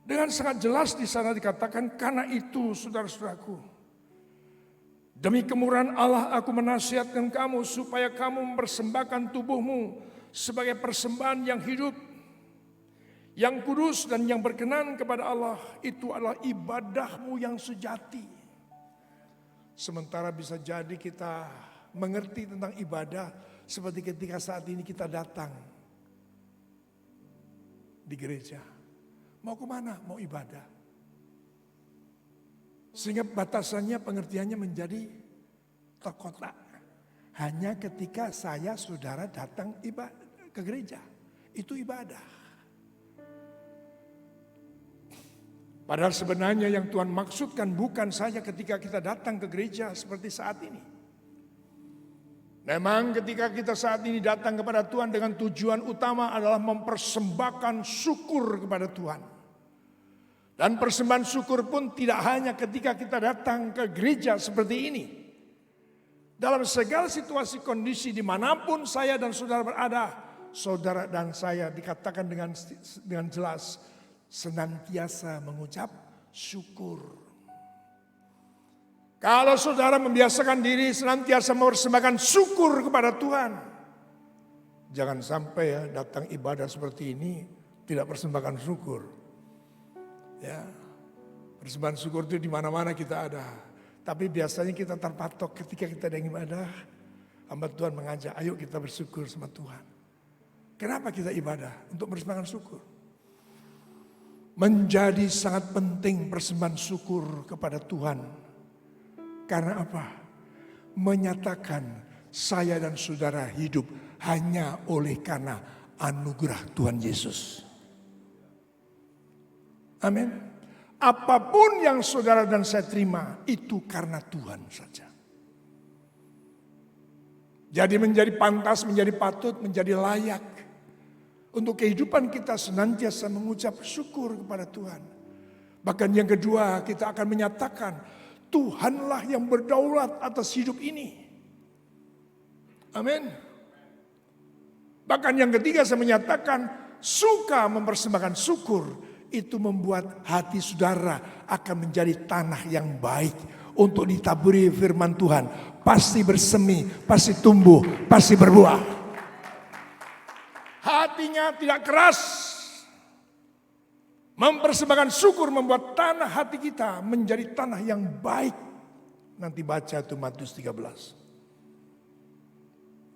Dengan sangat jelas di sana dikatakan, karena itu saudara-saudaraku, demi kemurahan Allah aku menasihatkan kamu supaya kamu mempersembahkan tubuhmu sebagai persembahan yang hidup, yang kudus dan yang berkenan kepada Allah. Itu adalah ibadahmu yang sejati. Sementara bisa jadi kita mengerti tentang ibadah seperti ketika saat ini kita datang di gereja. Mau kemana? Mau ibadah. Sehingga batasannya, pengertiannya menjadi terkotak. Hanya ketika saya saudara datang ke gereja. Itu ibadah. Padahal sebenarnya yang Tuhan maksudkan bukan saja ketika kita datang ke gereja seperti saat ini. Memang ketika kita saat ini datang kepada Tuhan dengan tujuan utama adalah mempersembahkan syukur kepada Tuhan. Dan persembahan syukur pun tidak hanya ketika kita datang ke gereja seperti ini. Dalam segala situasi kondisi dimanapun saya dan saudara berada, saudara dan saya dikatakan dengan jelas senantiasa mengucap syukur. Kalau saudara membiasakan diri senantiasa mempersembahkan syukur kepada Tuhan, jangan sampai ya datang ibadah seperti ini tidak persembahkan syukur. Ya, persembahan syukur itu di mana-mana kita ada. Tapi biasanya kita terpatok ketika kita ada ibadah, hamba Tuhan mengajak, ayo kita bersyukur sama Tuhan. Kenapa kita ibadah? Untuk persembahkan syukur. Menjadi sangat penting persembahan syukur kepada Tuhan. Karena apa? Menyatakan saya dan saudara hidup hanya oleh karena anugerah Tuhan Yesus. Amin. Apapun yang saudara dan saya terima itu karena Tuhan saja. Jadi menjadi pantas, menjadi patut, menjadi layak. Untuk kehidupan kita senantiasa mengucap syukur kepada Tuhan. Bahkan yang kedua kita akan menyatakan Tuhanlah yang berdaulat atas hidup ini. Amin. Bahkan yang ketiga saya menyatakan suka mempersembahkan syukur. Itu membuat hati saudara akan menjadi tanah yang baik. Untuk ditaburi firman Tuhan. Pasti bersemi, pasti tumbuh, pasti berbuah. Hatinya tidak keras. Mempersembahkan syukur membuat tanah hati kita menjadi tanah yang baik. Nanti baca itu Matius 13.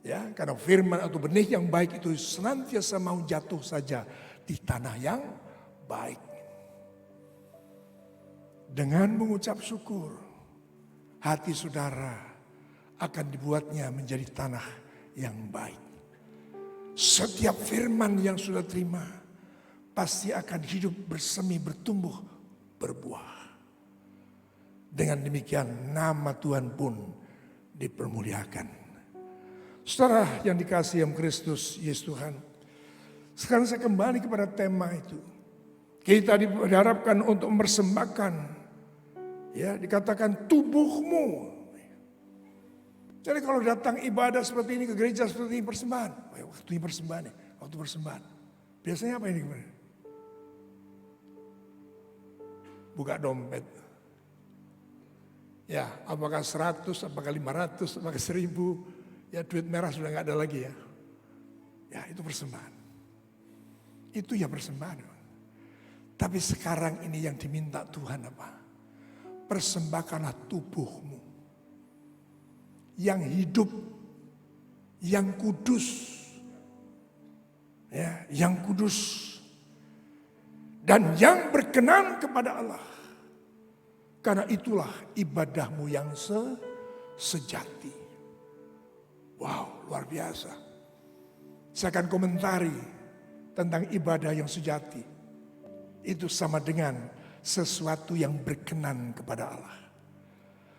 Ya, karena firman atau benih yang baik itu senantiasa mau jatuh saja di tanah yang baik. Dengan mengucap syukur, hati saudara akan dibuatnya menjadi tanah yang baik. Setiap firman yang sudah terima pasti akan hidup bersemi, bertumbuh, berbuah. Dengan demikian nama Tuhan pun dipermuliakan. Saudara yang dikasihi yang Kristus Yesus Tuhan. Sekarang saya kembali kepada tema itu. Kita diharapkan untuk mempersembahkan, ya dikatakan tubuhmu. Jadi kalau datang ibadah seperti ini ke gereja seperti ini persembahan. Waktu ini persembahan ya, waktu persembahan. Biasanya apa ini kemarin? Buka dompet. Ya, apakah 100, apakah 500, apakah 1000. Ya duit merah sudah gak ada lagi ya. Ya itu persembahan. Itu ya persembahan. Tapi sekarang ini yang diminta Tuhan apa? Persembahkanlah tubuhmu. Yang hidup, yang kudus. Ya, yang kudus. Dan yang berkenan kepada Allah. Karena itulah ibadahmu yang sejati. Wow, luar biasa. Saya akan komentari tentang ibadah yang sejati. Itu sama dengan sesuatu yang berkenan kepada Allah.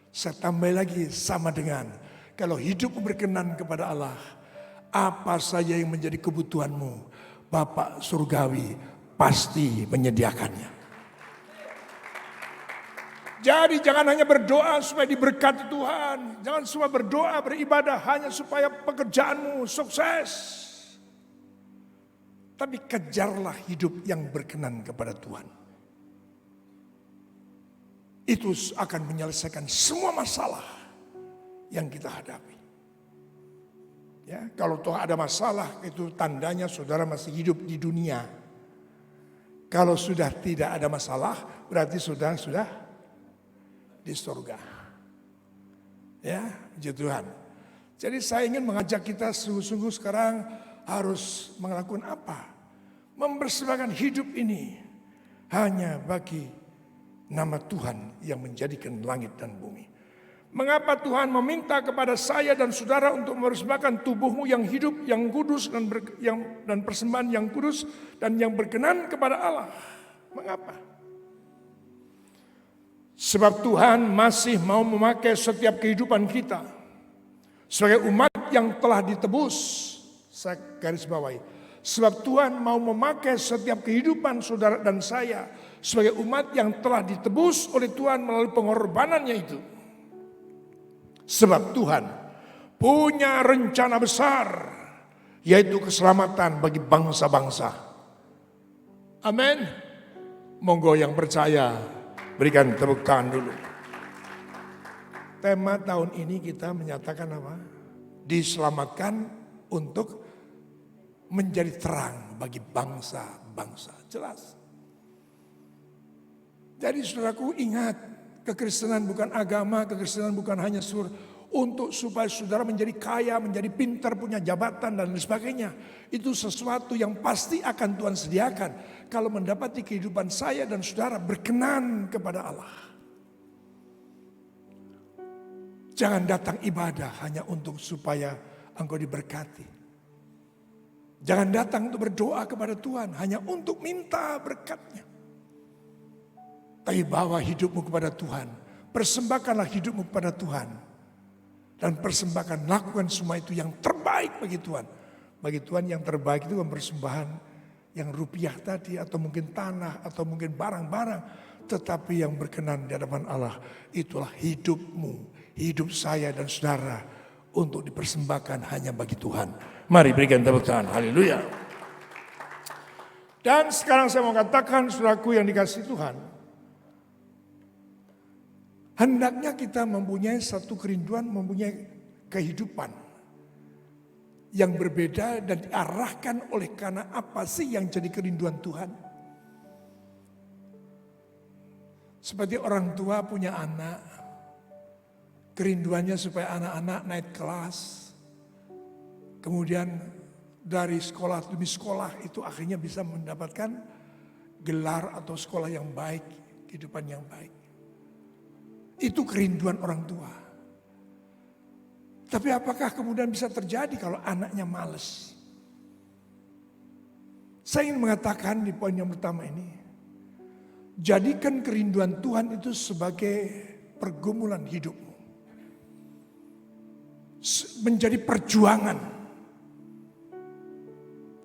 Saya tambah lagi sama dengan kalau hidup berkenan kepada Allah, apa saja yang menjadi kebutuhanmu, Bapa Surgawi pasti menyediakannya. Jadi jangan hanya berdoa supaya diberkati Tuhan. Jangan cuma berdoa beribadah hanya supaya pekerjaanmu sukses. Tapi kejarlah hidup yang berkenan kepada Tuhan. Itu akan menyelesaikan semua masalah yang kita hadapi. Ya, kalau toh ada masalah itu tandanya saudara masih hidup di dunia. Kalau sudah tidak ada masalah berarti saudara sudah di surga. Ya, puji Tuhan. Jadi saya ingin mengajak kita sungguh-sungguh sekarang harus melakukan apa? Mempersembahkan hidup ini hanya bagi nama Tuhan yang menjadikan langit dan bumi. Mengapa Tuhan meminta kepada saya dan saudara untuk mempersembahkan tubuhmu yang hidup, yang kudus dan persembahan yang kudus dan yang berkenan kepada Allah? Mengapa? Sebab Tuhan masih mau memakai setiap kehidupan kita sebagai umat yang telah ditebus. Saya garis bawahi. Sebab Tuhan mau memakai setiap kehidupan saudara dan saya sebagai umat yang telah ditebus oleh Tuhan melalui pengorbanannya itu. Sebab Tuhan punya rencana besar, yaitu keselamatan bagi bangsa-bangsa. Amin. Monggo yang percaya berikan tepuk tangan dulu. Tema tahun ini kita menyatakan apa? Diselamatkan untuk menjadi terang bagi bangsa-bangsa. Jelas. Jadi saudaraku ingat, kekristenan bukan agama, kekristenan bukan hanya untuk supaya saudara menjadi kaya, menjadi pintar, punya jabatan dan lain sebagainya. Itu sesuatu yang pasti akan Tuhan sediakan kalau mendapati kehidupan saya dan saudara berkenan kepada Allah. Jangan datang ibadah hanya untuk supaya engkau diberkati. Jangan datang untuk berdoa kepada Tuhan hanya untuk minta berkat-Nya. Tapi bawa hidupmu kepada Tuhan. Persembahkanlah hidupmu kepada Tuhan. Dan persembahkan, lakukan semua itu yang terbaik bagi Tuhan. Bagi Tuhan yang terbaik itu persembahan yang rupiah tadi atau mungkin tanah atau mungkin barang-barang. Tetapi yang berkenan di hadapan Allah itulah hidupmu, hidup saya dan saudara untuk dipersembahkan hanya bagi Tuhan. Mari berikan tepuk tangan. Haleluya. Dan sekarang saya mau katakan saudaraku yang dikasihi Tuhan. Hendaknya kita mempunyai satu kerinduan, mempunyai kehidupan yang berbeda dan diarahkan oleh karena apa sih yang jadi kerinduan Tuhan. Seperti orang tua punya anak, kerinduannya supaya anak-anak naik kelas. Kemudian dari sekolah demi sekolah itu akhirnya bisa mendapatkan gelar atau sekolah yang baik, kehidupan yang baik. Itu kerinduan orang tua. Tapi apakah kemudian bisa terjadi kalau anaknya malas? Saya ingin mengatakan di poin yang pertama ini, jadikan kerinduan Tuhan itu sebagai pergumulan hidupmu. Menjadi perjuangan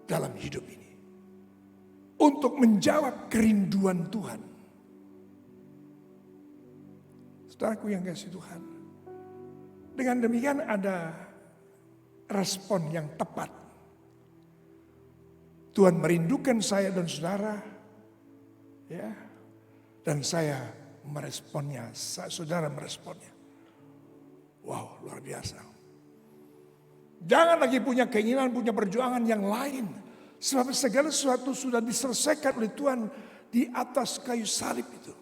dalam hidup ini. Untuk menjawab kerinduan Tuhan. Saudaraku yang kasih Tuhan. Dengan demikian ada respon yang tepat. Tuhan merindukan saya dan saudara. Ya. Dan saya meresponnya, saudara meresponnya. Wow, luar biasa. Jangan lagi punya keinginan, punya perjuangan yang lain. Sebab segala sesuatu sudah diselesaikan oleh Tuhan di atas kayu salib itu.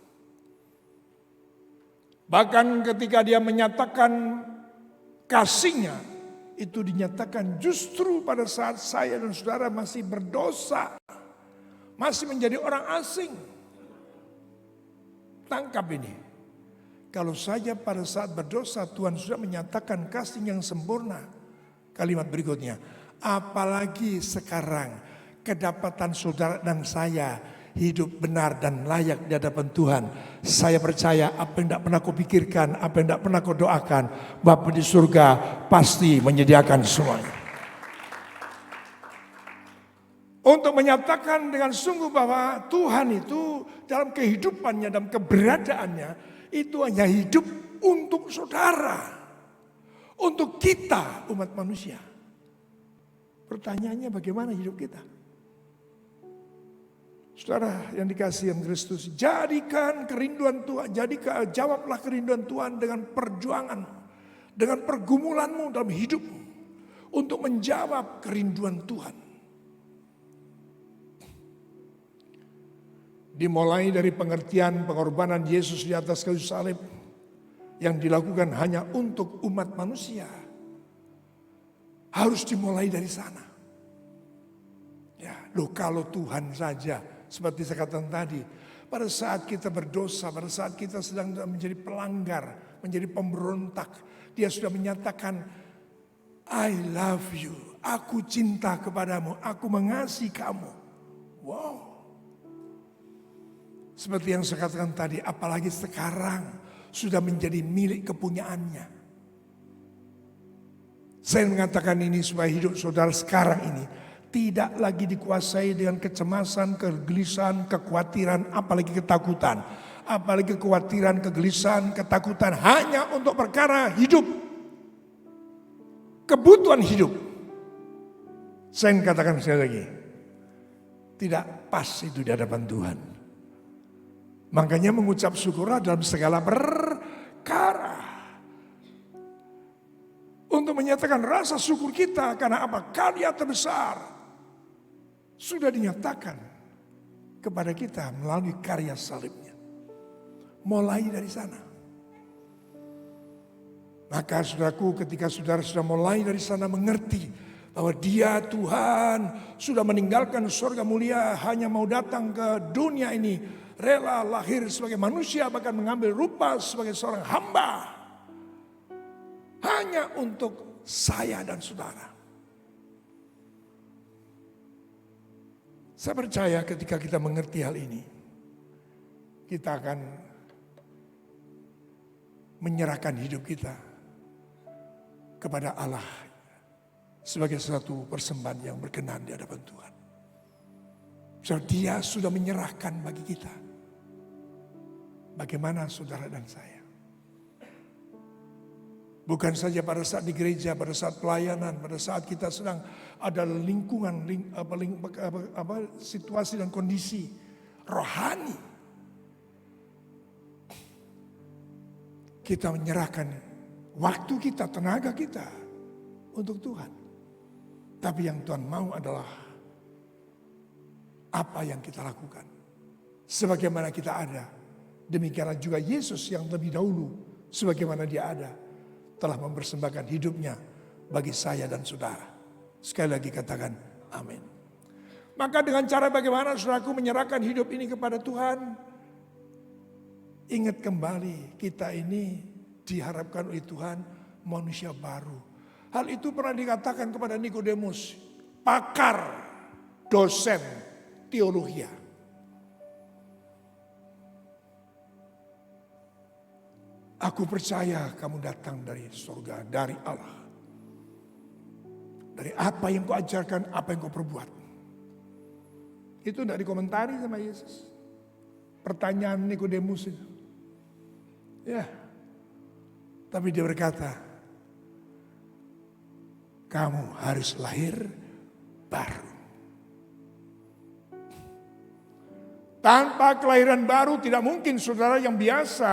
Bahkan ketika dia menyatakan kasihnya, itu dinyatakan justru pada saat saya dan saudara masih berdosa. Masih menjadi orang asing. Tangkap ini. Kalau saja pada saat berdosa Tuhan sudah menyatakan kasih yang sempurna. kalimat berikutnya. Apalagi sekarang kedapatan saudara dan saya hidup benar dan layak di hadapan Tuhan. Saya percaya apa yang tidak pernah kau pikirkan, apa yang tidak pernah kau doakan, Bapa di surga pasti menyediakan semuanya. Untuk menyatakan dengan sungguh bahwa Tuhan itu dalam kehidupannya, dalam keberadaannya, itu hanya hidup untuk saudara. Untuk kita umat manusia. Pertanyaannya bagaimana hidup kita? Saudara yang dikasihi Kristus, jadikan kerinduan Tuhan, jawablah kerinduan Tuhan dengan perjuanganmu, dengan pergumulanmu dalam hidupmu. Untuk menjawab kerinduan Tuhan. Dimulai dari pengertian pengorbanan Yesus di atas kayu salib yang dilakukan hanya untuk umat manusia. Harus dimulai dari sana. Ya, loh kalau Tuhan saja seperti saya katakan tadi, pada saat kita berdosa, pada saat kita sedang menjadi pelanggar, menjadi pemberontak, Dia sudah menyatakan, I love you, aku cinta kepadamu, aku mengasihi kamu. Wow. Seperti yang saya katakan tadi, apalagi sekarang sudah menjadi milik kepunyaannya. Saya mengatakan ini supaya hidup saudara sekarang ini tidak lagi dikuasai dengan kecemasan, kegelisahan, kekhawatiran, apalagi ketakutan. Apalagi kekhawatiran, kegelisahan, ketakutan hanya untuk perkara hidup. Kebutuhan hidup. Saya katakan sekali lagi, tidak pas itu di hadapan Tuhan. Makanya mengucap syukurlah dalam segala perkara. Untuk menyatakan rasa syukur kita karena apa? Karya terbesar sudah dinyatakan kepada kita melalui karya salibnya. Mulai dari sana. Maka saudaraku, ketika saudara sudah mulai dari sana mengerti bahwa Dia Tuhan sudah meninggalkan surga mulia, hanya mau datang ke dunia ini, rela lahir sebagai manusia, bahkan mengambil rupa sebagai seorang hamba. Hanya untuk saya dan saudara. Saya percaya ketika kita mengerti hal ini, kita akan menyerahkan hidup kita kepada Allah sebagai suatu persembahan yang berkenan di hadapan Tuhan. So, Dia sudah menyerahkan bagi kita. Bagaimana saudara dan saya? Bukan saja pada saat di gereja, pada saat pelayanan, pada saat kita sedang ada lingkungan, situasi dan kondisi rohani. Kita menyerahkan waktu kita, tenaga kita untuk Tuhan. Tapi yang Tuhan mau adalah apa yang kita lakukan. Sebagaimana kita ada. Demikianlah juga Yesus yang lebih dahulu, sebagaimana Dia ada, telah mempersembahkan hidupnya bagi saya dan saudara. Sekali lagi katakan amin. Maka dengan cara bagaimana saudaraku menyerahkan hidup ini kepada Tuhan? Ingat kembali, kita ini diharapkan oleh Tuhan manusia baru. Hal itu pernah dikatakan kepada Nikodemus, pakar dosen teologi. Aku percaya kamu datang dari surga, dari Allah. Dari apa yang kau ajarkan, apa yang kau perbuat. Itu tidak dikomentari sama Yesus. Pertanyaan Nikodemus itu. Ya. Tapi dia berkata, kamu harus lahir baru. Tanpa kelahiran baru tidak mungkin saudara yang biasa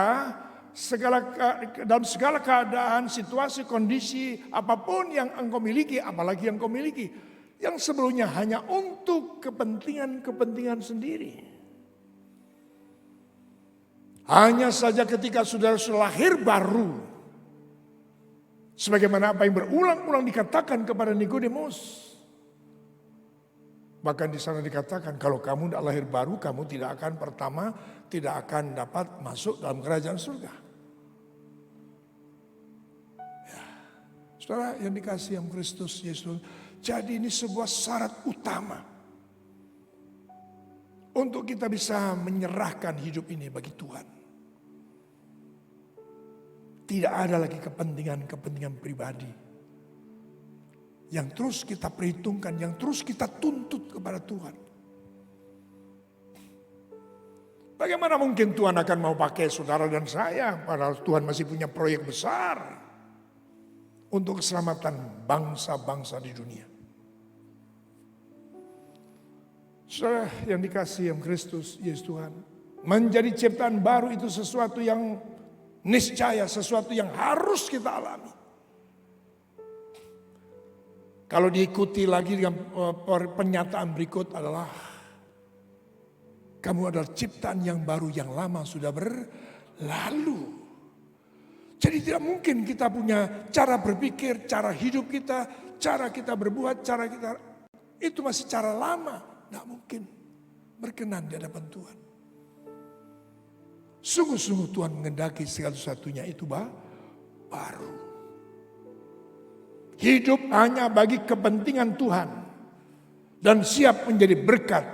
dalam segala keadaan, situasi, kondisi, apapun yang engkau miliki, apalagi yang engkau miliki, yang sebelumnya hanya untuk kepentingan sendiri. Hanya saja ketika saudara sudah lahir baru, sebagaimana apa yang berulang-ulang dikatakan kepada Nikodemus. Bahkan di sana dikatakan kalau kamu tidak lahir baru, kamu tidak akan dapat masuk dalam kerajaan surga. Saudara yang dikasihi yang Kristus Yesus, jadi ini sebuah syarat utama untuk kita bisa menyerahkan hidup ini bagi Tuhan. Tidak ada lagi kepentingan-kepentingan pribadi yang terus kita perhitungkan, yang terus kita tuntut kepada Tuhan. Bagaimana mungkin Tuhan akan mau pakai saudara dan saya, padahal Tuhan masih punya proyek besar untuk keselamatan bangsa-bangsa di dunia. Saudara yang dikasihi yang Kristus Yesus Tuhan, menjadi ciptaan baru itu sesuatu yang niscaya, sesuatu yang harus kita alami. Kalau diikuti lagi dengan pernyataan berikut adalah, kamu adalah ciptaan yang baru, yang lama sudah berlalu. Jadi tidak mungkin kita punya cara berpikir, cara hidup kita, cara kita berbuat, cara kita, itu masih cara lama. Tidak mungkin berkenan di hadapan Tuhan. Sungguh-sungguh Tuhan mengendaki segala sesuatunya itu baru. Hidup hanya bagi kepentingan Tuhan. Dan siap menjadi berkat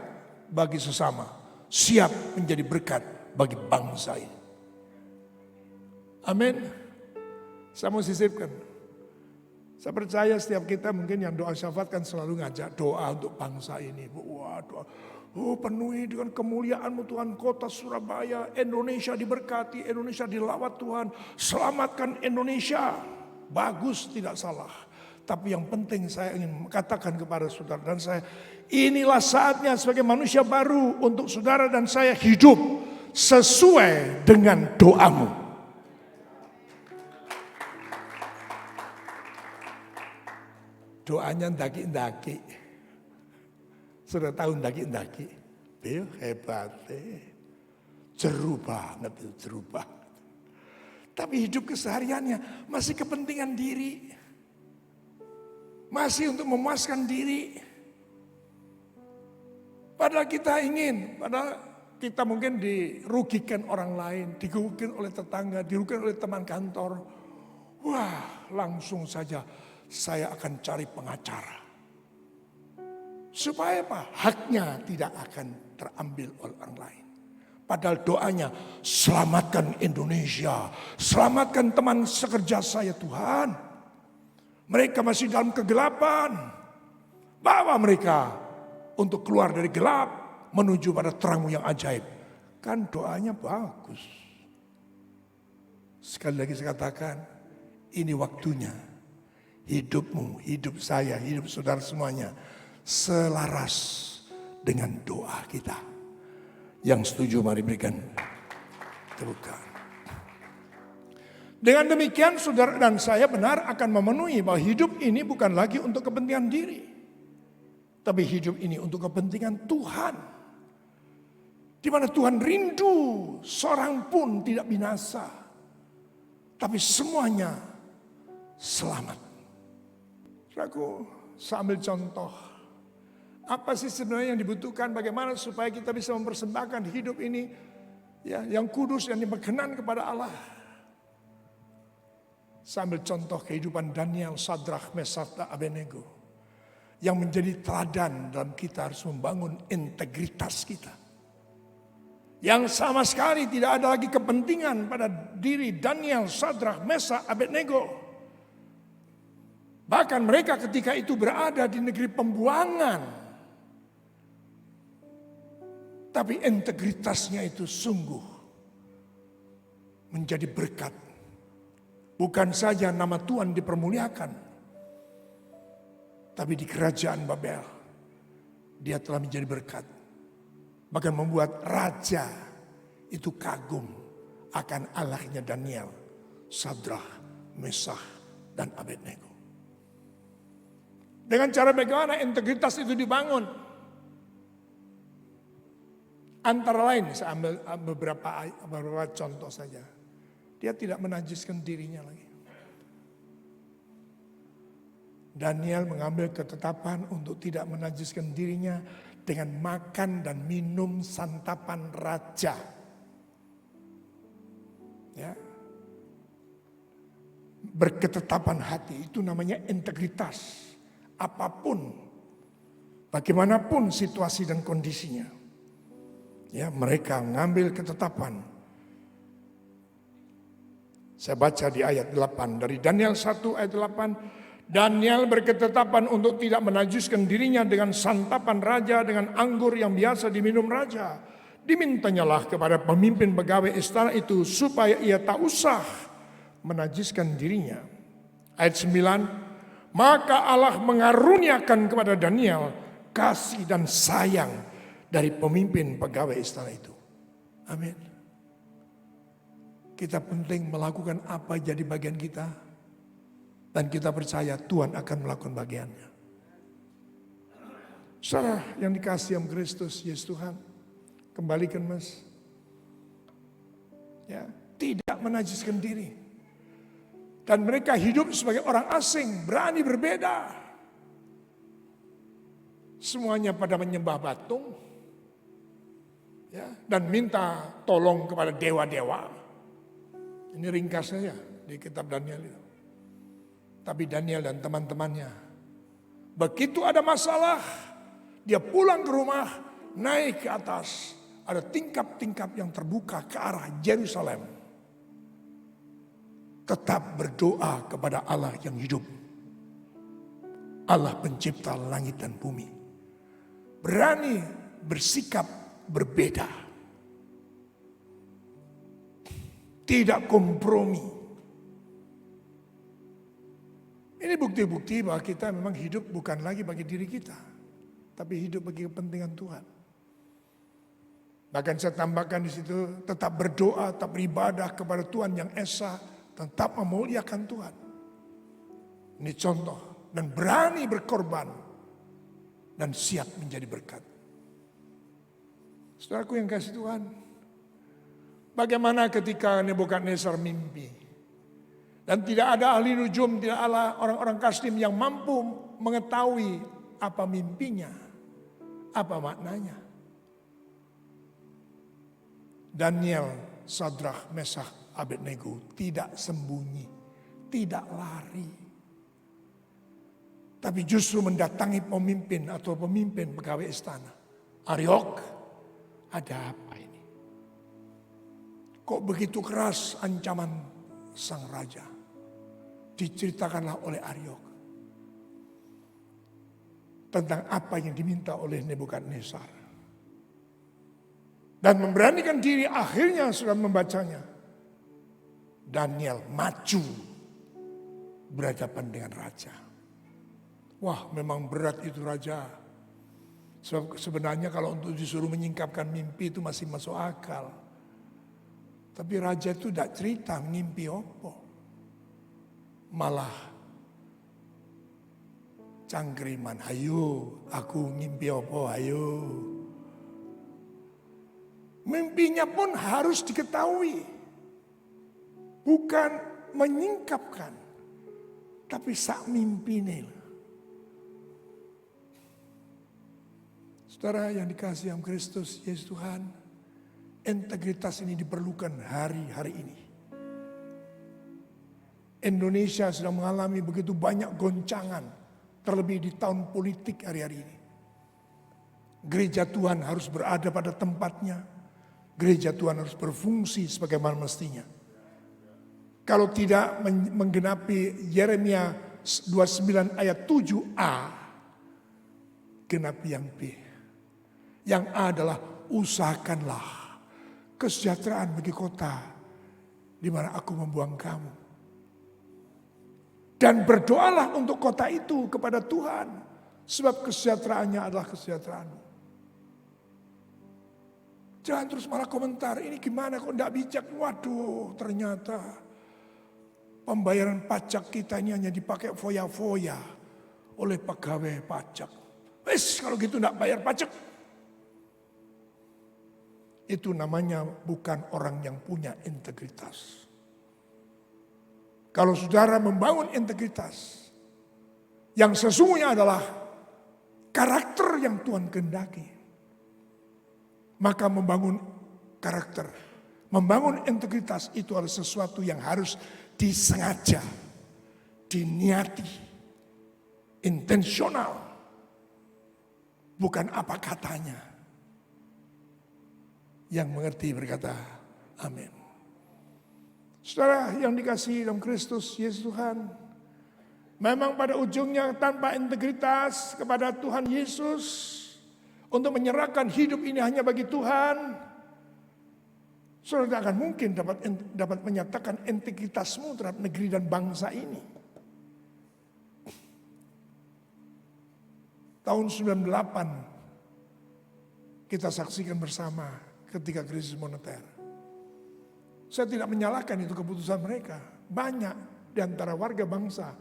bagi sesama. Siap menjadi berkat bagi bangsa ini. Amin. Saya mau sisipkan. Saya percaya setiap kita mungkin yang doa syafaat kan selalu ngajak doa untuk bangsa ini. Wah, doa. Oh, penuhi dengan kemuliaan-Mu Tuhan, kota Surabaya, Indonesia diberkati, Indonesia dilawat Tuhan. Selamatkan Indonesia. Bagus, tidak salah. Tapi yang penting saya ingin katakan kepada saudara dan saya, inilah saatnya sebagai manusia baru untuk saudara dan saya hidup sesuai dengan doamu. Doanya ndaki-ndaki. Sudah tahu ndaki-ndaki? Beliau hebat. Jeru banget, jeru banget. Tapi hidup kesehariannya masih kepentingan diri. Masih untuk memuaskan diri. Padahal kita ingin, padahal kita mungkin dirugikan orang lain, dirugikan oleh tetangga, dirugikan oleh teman kantor. Wah, langsung saja saya akan cari pengacara. Supaya apa? Haknya tidak akan terambil oleh orang lain. Padahal doanya, selamatkan Indonesia. Selamatkan teman sekerja saya Tuhan. Mereka masih dalam kegelapan. Bawa mereka untuk keluar dari gelap. Menuju pada terang-Mu yang ajaib. Kan doanya bagus. Sekali lagi saya katakan, ini waktunya. Hidupmu, hidup saya, hidup saudara semuanya selaras dengan doa kita. Yang setuju mari berikan tepukan. Dengan demikian saudara dan saya benar akan memenuhi bahwa hidup ini bukan lagi untuk kepentingan diri. Tapi hidup ini untuk kepentingan Tuhan. Di mana Tuhan rindu seorang pun tidak binasa. Tapi semuanya selamat. Aku sambil contoh. Apa sih sebenarnya yang dibutuhkan? Bagaimana supaya kita bisa mempersembahkan hidup ini ya, yang kudus, yang berkenan kepada Allah. Sambil contoh kehidupan Daniel, Sadrach, Meshach, dan Abednego. Yang menjadi teladan dalam kita harus membangun integritas kita. Yang sama sekali tidak ada lagi kepentingan pada diri Daniel, Sadrach, Meshach, Abednego. Bahkan mereka ketika itu berada di negeri pembuangan. Tapi integritasnya itu sungguh menjadi berkat. Bukan saja nama Tuhan dipermuliakan. Tapi di kerajaan Babel dia telah menjadi berkat. Bahkan membuat raja itu kagum akan Allahnya Daniel, Sadrach, Meshach, dan Abednego. Dengan cara bagaimana integritas itu dibangun? Antara lain, saya ambil beberapa contoh saja. Dia tidak menajiskan dirinya lagi. Daniel mengambil ketetapan untuk tidak menajiskan dirinya dengan makan dan minum santapan raja. Ya. berketetapan hati, itu namanya integritas. Apapun, bagaimanapun situasi dan kondisinya, ya, mereka mengambil ketetapan. Saya baca di ayat 8 dari Daniel 1 ayat 8. Daniel berketetapan untuk tidak menajiskan dirinya dengan santapan raja, dengan anggur yang biasa diminum raja. Dimintanyalah kepada pemimpin pegawai istana itu supaya ia tak usah menajiskan dirinya. Ayat 9, maka Allah mengaruniakan kepada Daniel kasih dan sayang dari pemimpin pegawai istana itu. Amin. Kita penting melakukan apa jadi bagian kita, dan kita percaya Tuhan akan melakukan bagiannya. Saudara yang dikasihi oleh Kristus Yesus Tuhan, kembalikan Mas, ya, tidak menajiskan diri. Dan mereka hidup sebagai orang asing, berani berbeda. Semuanya pada menyembah patung, ya, dan minta tolong kepada dewa-dewa. Ini ringkasnya di kitab Daniel itu. Tapi Daniel dan teman-temannya, begitu ada masalah, dia pulang ke rumah, naik ke atas. Ada tingkap-tingkap yang terbuka ke arah Yerusalem. Tetap berdoa kepada Allah yang hidup. Allah pencipta langit dan bumi. Berani bersikap berbeda. Tidak kompromi. Ini bukti-bukti bahwa kita memang hidup bukan lagi bagi diri kita, tapi hidup bagi kepentingan Tuhan. Bahkan saya tambahkan di situ, tetap berdoa, tetap beribadah kepada Tuhan yang esa, tetap memuliakan Tuhan. Ini contoh, dan berani berkorban dan siap menjadi berkat. Saudaraku yang kasih Tuhan, bagaimana ketika Nebukadnezar mimpi dan tidak ada ahli nujum, tidak ada orang-orang kasdim yang mampu mengetahui apa mimpinya, apa maknanya. Daniel, Sadrah, Meshach, Abednego tidak sembunyi, tidak lari. Tapi justru mendatangi pemimpin atau pemimpin pegawai istana. Ariok, ada apa ini? Kok begitu keras ancaman sang raja? Diceritakanlah oleh Ariok tentang apa yang diminta oleh Nebukadnezar. Dan memberanikan diri, akhirnya sudah membacanya. Daniel maju berhadapan dengan raja. Wah, memang berat itu raja. Sebenarnya kalau untuk disuruh menyingkapkan mimpi itu masih masuk akal. Tapi raja itu tidak cerita mimpi apa. Malah cangkriman, ayo aku ngimpi apa, ayo. Mimpinya pun harus diketahui. Bukan menyingkapkan. Tapi sak mimpi nih. Saudara yang dikasihi oleh Kristus Yesus Tuhan, integritas ini diperlukan hari-hari ini. Indonesia sedang mengalami begitu banyak goncangan, terlebih di tahun politik hari-hari ini. Gereja Tuhan harus berada pada tempatnya. Gereja Tuhan harus berfungsi sebagaimana mestinya. Kalau tidak menggenapi Yeremia 29 ayat 7a, genapi yang B. Yang A adalah usahakanlah kesejahteraan bagi kota di mana aku membuang kamu. Dan berdoalah untuk kota itu kepada Tuhan, sebab kesejahteraannya adalah kesejahteraanmu. Jangan terus malah komentar, ini gimana kok tidak bijak. Waduh, ternyata pembayaran pajak kita ini hanya dipakai foya-foya oleh pegawai pajak. Wes, kalau gitu tidak bayar pajak. Itu namanya bukan orang yang punya integritas. Kalau saudara membangun integritas, yang sesungguhnya adalah karakter yang Tuhan kehendaki, maka membangun karakter, membangun integritas itu adalah sesuatu yang harus disengaja diniati, intensional, bukan apa katanya. Yang mengerti berkata, amin. Saudara yang dikasihi dalam Kristus Yesus Tuhan, memang pada ujungnya tanpa integritas kepada Tuhan Yesus, untuk menyerahkan hidup ini hanya bagi Tuhan, saudara tidak akan mungkin dapat menyatakan integritasmu terhadap negeri dan bangsa ini. Tahun 98 kita saksikan bersama ketika krisis moneter. Saya tidak menyalahkan itu keputusan mereka. Banyak di antara warga bangsa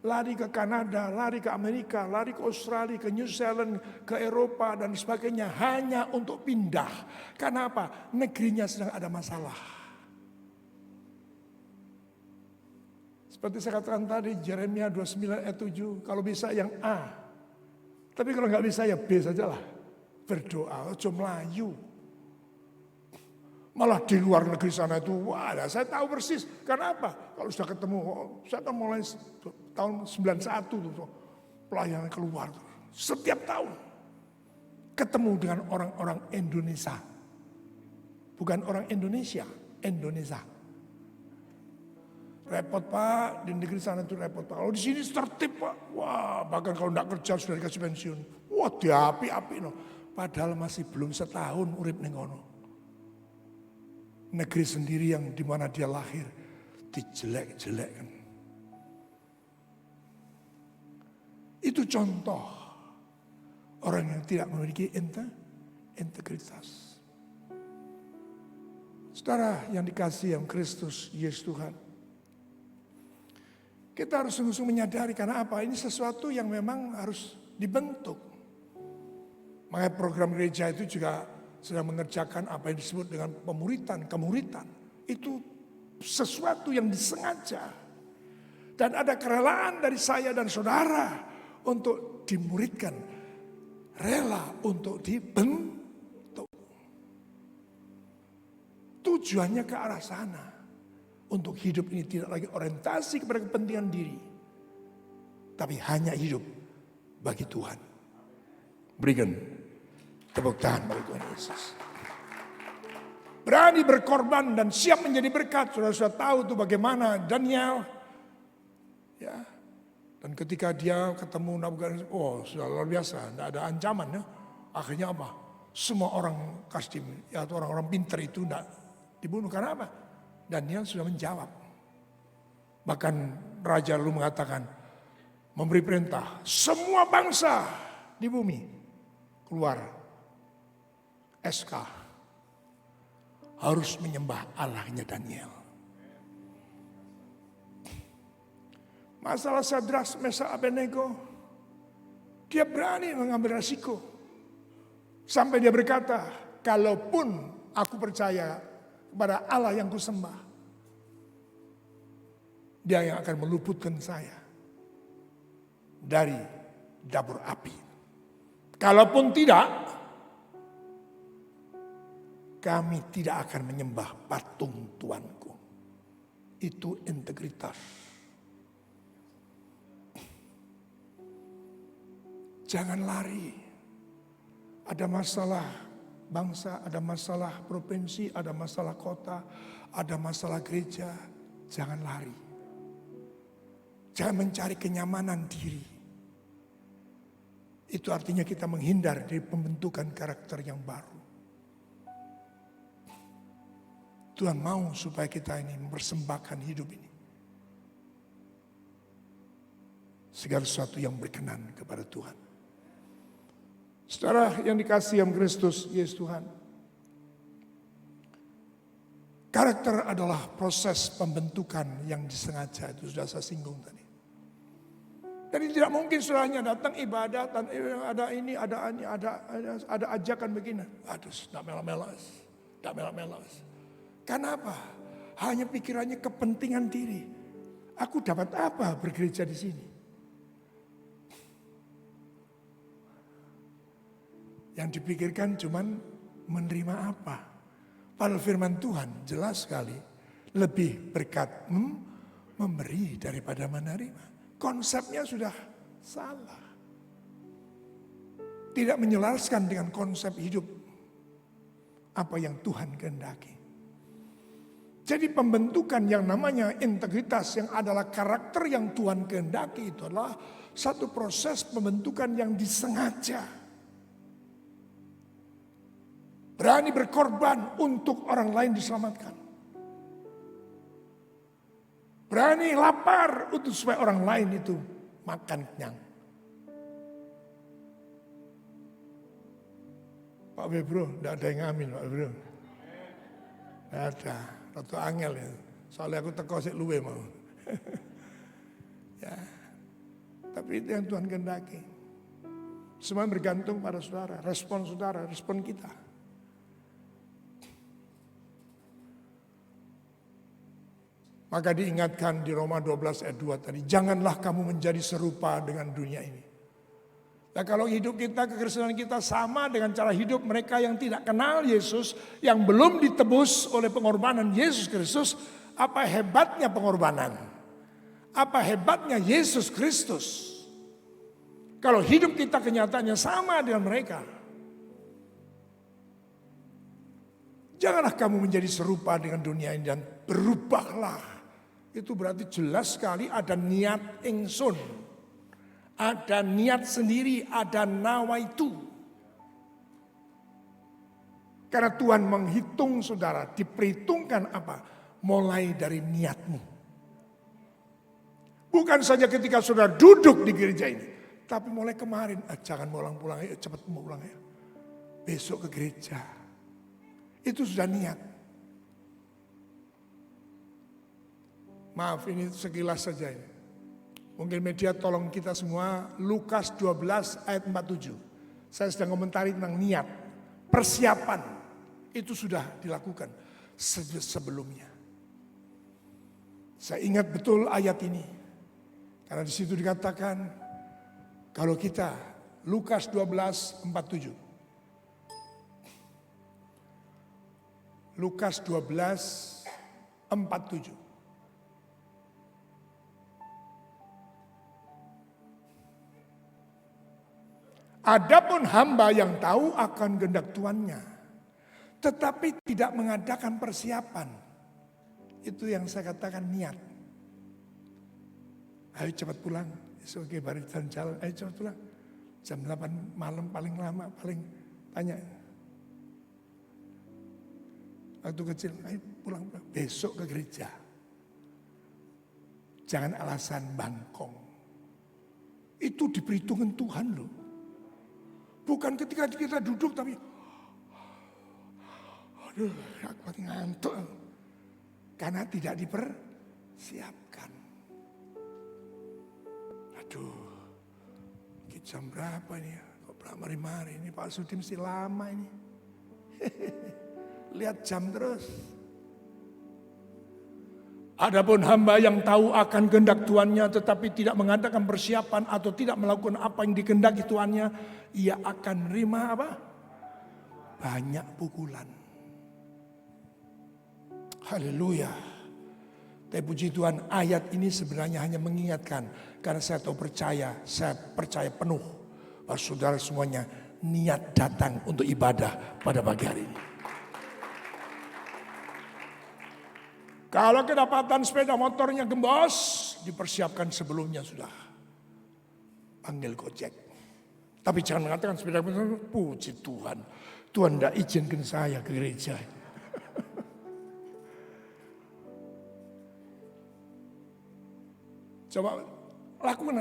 lari ke Kanada, lari ke Amerika, lari ke Australia, ke New Zealand, ke Eropa dan sebagainya hanya untuk pindah. Karena apa? Negerinya sedang ada masalah. Seperti saya katakan tadi, Yeremia 29 ayat 7, kalau bisa yang A. Tapi kalau nggak bisa ya B sajalah. Berdoa, ojo Melayu. Malah di luar negeri sana itu, wah saya tahu persis. Karena apa? Kalau sudah ketemu, saya kan mulai tahun 91 tuh, pelayanan keluar. Setiap tahun ketemu dengan orang-orang Indonesia. Bukan orang Indonesia, Indonesia. Repot Pak, di negeri sana itu repot Pak. Kalau di sini tertib Pak. Wah, bahkan kalau enggak kerja sudah dikasih pensiun. Wah, diapi-api no. Padahal masih belum setahun urip ning kono. Negeri sendiri yang dimana dia lahir dijelek-jelekkan. Itu contoh orang yang tidak memiliki integritas. Saudara yang dikasihi yang Kristus Yesus Tuhan. Kita harus sungguh-sungguh menyadari karena apa? Ini sesuatu yang memang harus dibentuk. Makanya program gereja itu juga sedang mengerjakan apa yang disebut dengan kemuritan. Itu sesuatu yang disengaja. Dan ada kerelaan dari saya dan saudara untuk dimuridkan. Rela untuk dibentuk. Tujuannya ke arah sana. Untuk hidup ini tidak lagi orientasi kepada kepentingan diri. Tapi hanya hidup bagi Tuhan. Berikan tepuk tangan bagi Tuhan Yesus. Berani berkorban dan siap menjadi berkat. Saudara sudah tahu tuh bagaimana Daniel. Ya. Dan ketika dia ketemu Nabukadnezar, sudah luar biasa. Tidak ada ancaman ya. Akhirnya apa? Semua orang Kasdim, ya, atau orang-orang pintar itu tidak dibunuh. Karena apa? Daniel sudah menjawab. Bahkan Raja lalu mengatakan, memberi perintah, semua bangsa di bumi keluar SK harus menyembah Allahnya Daniel. Masalah Sadrak, Mesak, Abednego, dia berani mengambil resiko. Sampai dia berkata, kalaupun aku percaya kepada Allah yang kusembah, dia yang akan meluputkan saya dari dapur api. Kalaupun tidak, kami tidak akan menyembah patung Tuanku. Itu integritas. Jangan lari. Ada masalah bangsa, ada masalah provinsi, ada masalah kota, ada masalah gereja. Jangan lari. Jangan mencari kenyamanan diri. Itu artinya kita menghindar dari pembentukan karakter yang baru. Tuhan mau supaya kita ini mempersembahkan hidup ini. Segala sesuatu yang berkenan kepada Tuhan. Saudara yang dikasihi yang Kristus Yesus Tuhan. Karakter adalah proses pembentukan yang disengaja. Itu sudah saya singgung tadi. Jadi tidak mungkin saudaranya datang ibadah, ada ini, ada ajakan begini. Aduh, tidak melas. Karena apa? Hanya pikirannya kepentingan diri. Aku dapat apa bergereja di sini? Yang dipikirkan cuman menerima apa? Padahal firman Tuhan jelas sekali. Lebih berkat memberi daripada menerima. Konsepnya sudah salah. Tidak menyelaraskan dengan konsep hidup apa yang Tuhan kehendaki. Jadi pembentukan yang namanya integritas yang adalah karakter yang Tuhan kehendaki itu adalah satu proses pembentukan yang disengaja. Berani berkorban untuk orang lain diselamatkan. Berani lapar untuk supaya orang lain itu makan kenyang. Pak Bro, tidak ada yang ngamin Pak Bro. Tidak ada, ratu angel ya. Soalnya aku teko sik luwe mau. Ya, tapi itu yang Tuhan kehendaki. Semua bergantung pada saudara, respon kita. Maka diingatkan di Roma 12 ayat 2 tadi, janganlah kamu menjadi serupa dengan dunia ini. Nah kalau hidup kita, kekristenan kita sama dengan cara hidup mereka yang tidak kenal Yesus, yang belum ditebus oleh pengorbanan Yesus Kristus, apa hebatnya pengorbanan? Apa hebatnya Yesus Kristus? Kalau hidup kita kenyataannya sama dengan mereka. Janganlah kamu menjadi serupa dengan dunia ini dan berubahlah. Itu berarti jelas sekali ada niat ingsun. Ada niat sendiri, ada nawaitu. Karena Tuhan menghitung saudara, diperhitungkan apa? Mulai dari niatmu. Bukan saja ketika saudara duduk di gereja ini. Tapi mulai kemarin, jangan pulang-pulang, ayo cepat mau pulang ya. Besok ke gereja. Itu sudah niat. Maaf ini sekilas saja ini. Mungkin media tolong kita semua Lukas 12 ayat 47. Saya sedang komentari tentang niat. Persiapan itu sudah dilakukan sebelumnya. Saya ingat betul ayat ini. Karena di situ dikatakan kalau kita Lukas 12 47. Lukas 12 47. Adapun hamba yang tahu akan kehendak tuannya, tetapi tidak mengadakan persiapan. Itu yang saya katakan niat. Ayo cepat pulang, oke baru jalan, ayo cepat pulang. Jam 8 malam paling lama, paling banyak. Waktu kecil, ayo pulang, besok ke gereja. Jangan alasan bangkong. Itu diperhitungkan Tuhan loh. Bukan ketika kita duduk tapi, aduh aku ngantuk. Karena tidak dipersiapkan. Aduh, jam berapa ini ya? Kok mari-mari ini Pak Sudi mesti lama ini. Lihat jam terus. Adapun hamba yang tahu akan kehendak tuannya tetapi tidak mengadakan persiapan atau tidak melakukan apa yang dikehendaki tuannya, ia akan menerima apa? Banyak pukulan. Haleluya. Tapi puji Tuhan ayat ini sebenarnya hanya mengingatkan. Karena saya percaya penuh bahwa saudara semuanya niat datang untuk ibadah pada pagi hari ini. Kalau kedapatan sepeda motornya gembos, dipersiapkan sebelumnya sudah. Panggil Gojek. Tapi jangan mengatakan sepeda motor, puji Tuhan. Tuhan tidak izinkan saya ke gereja. Coba lakukan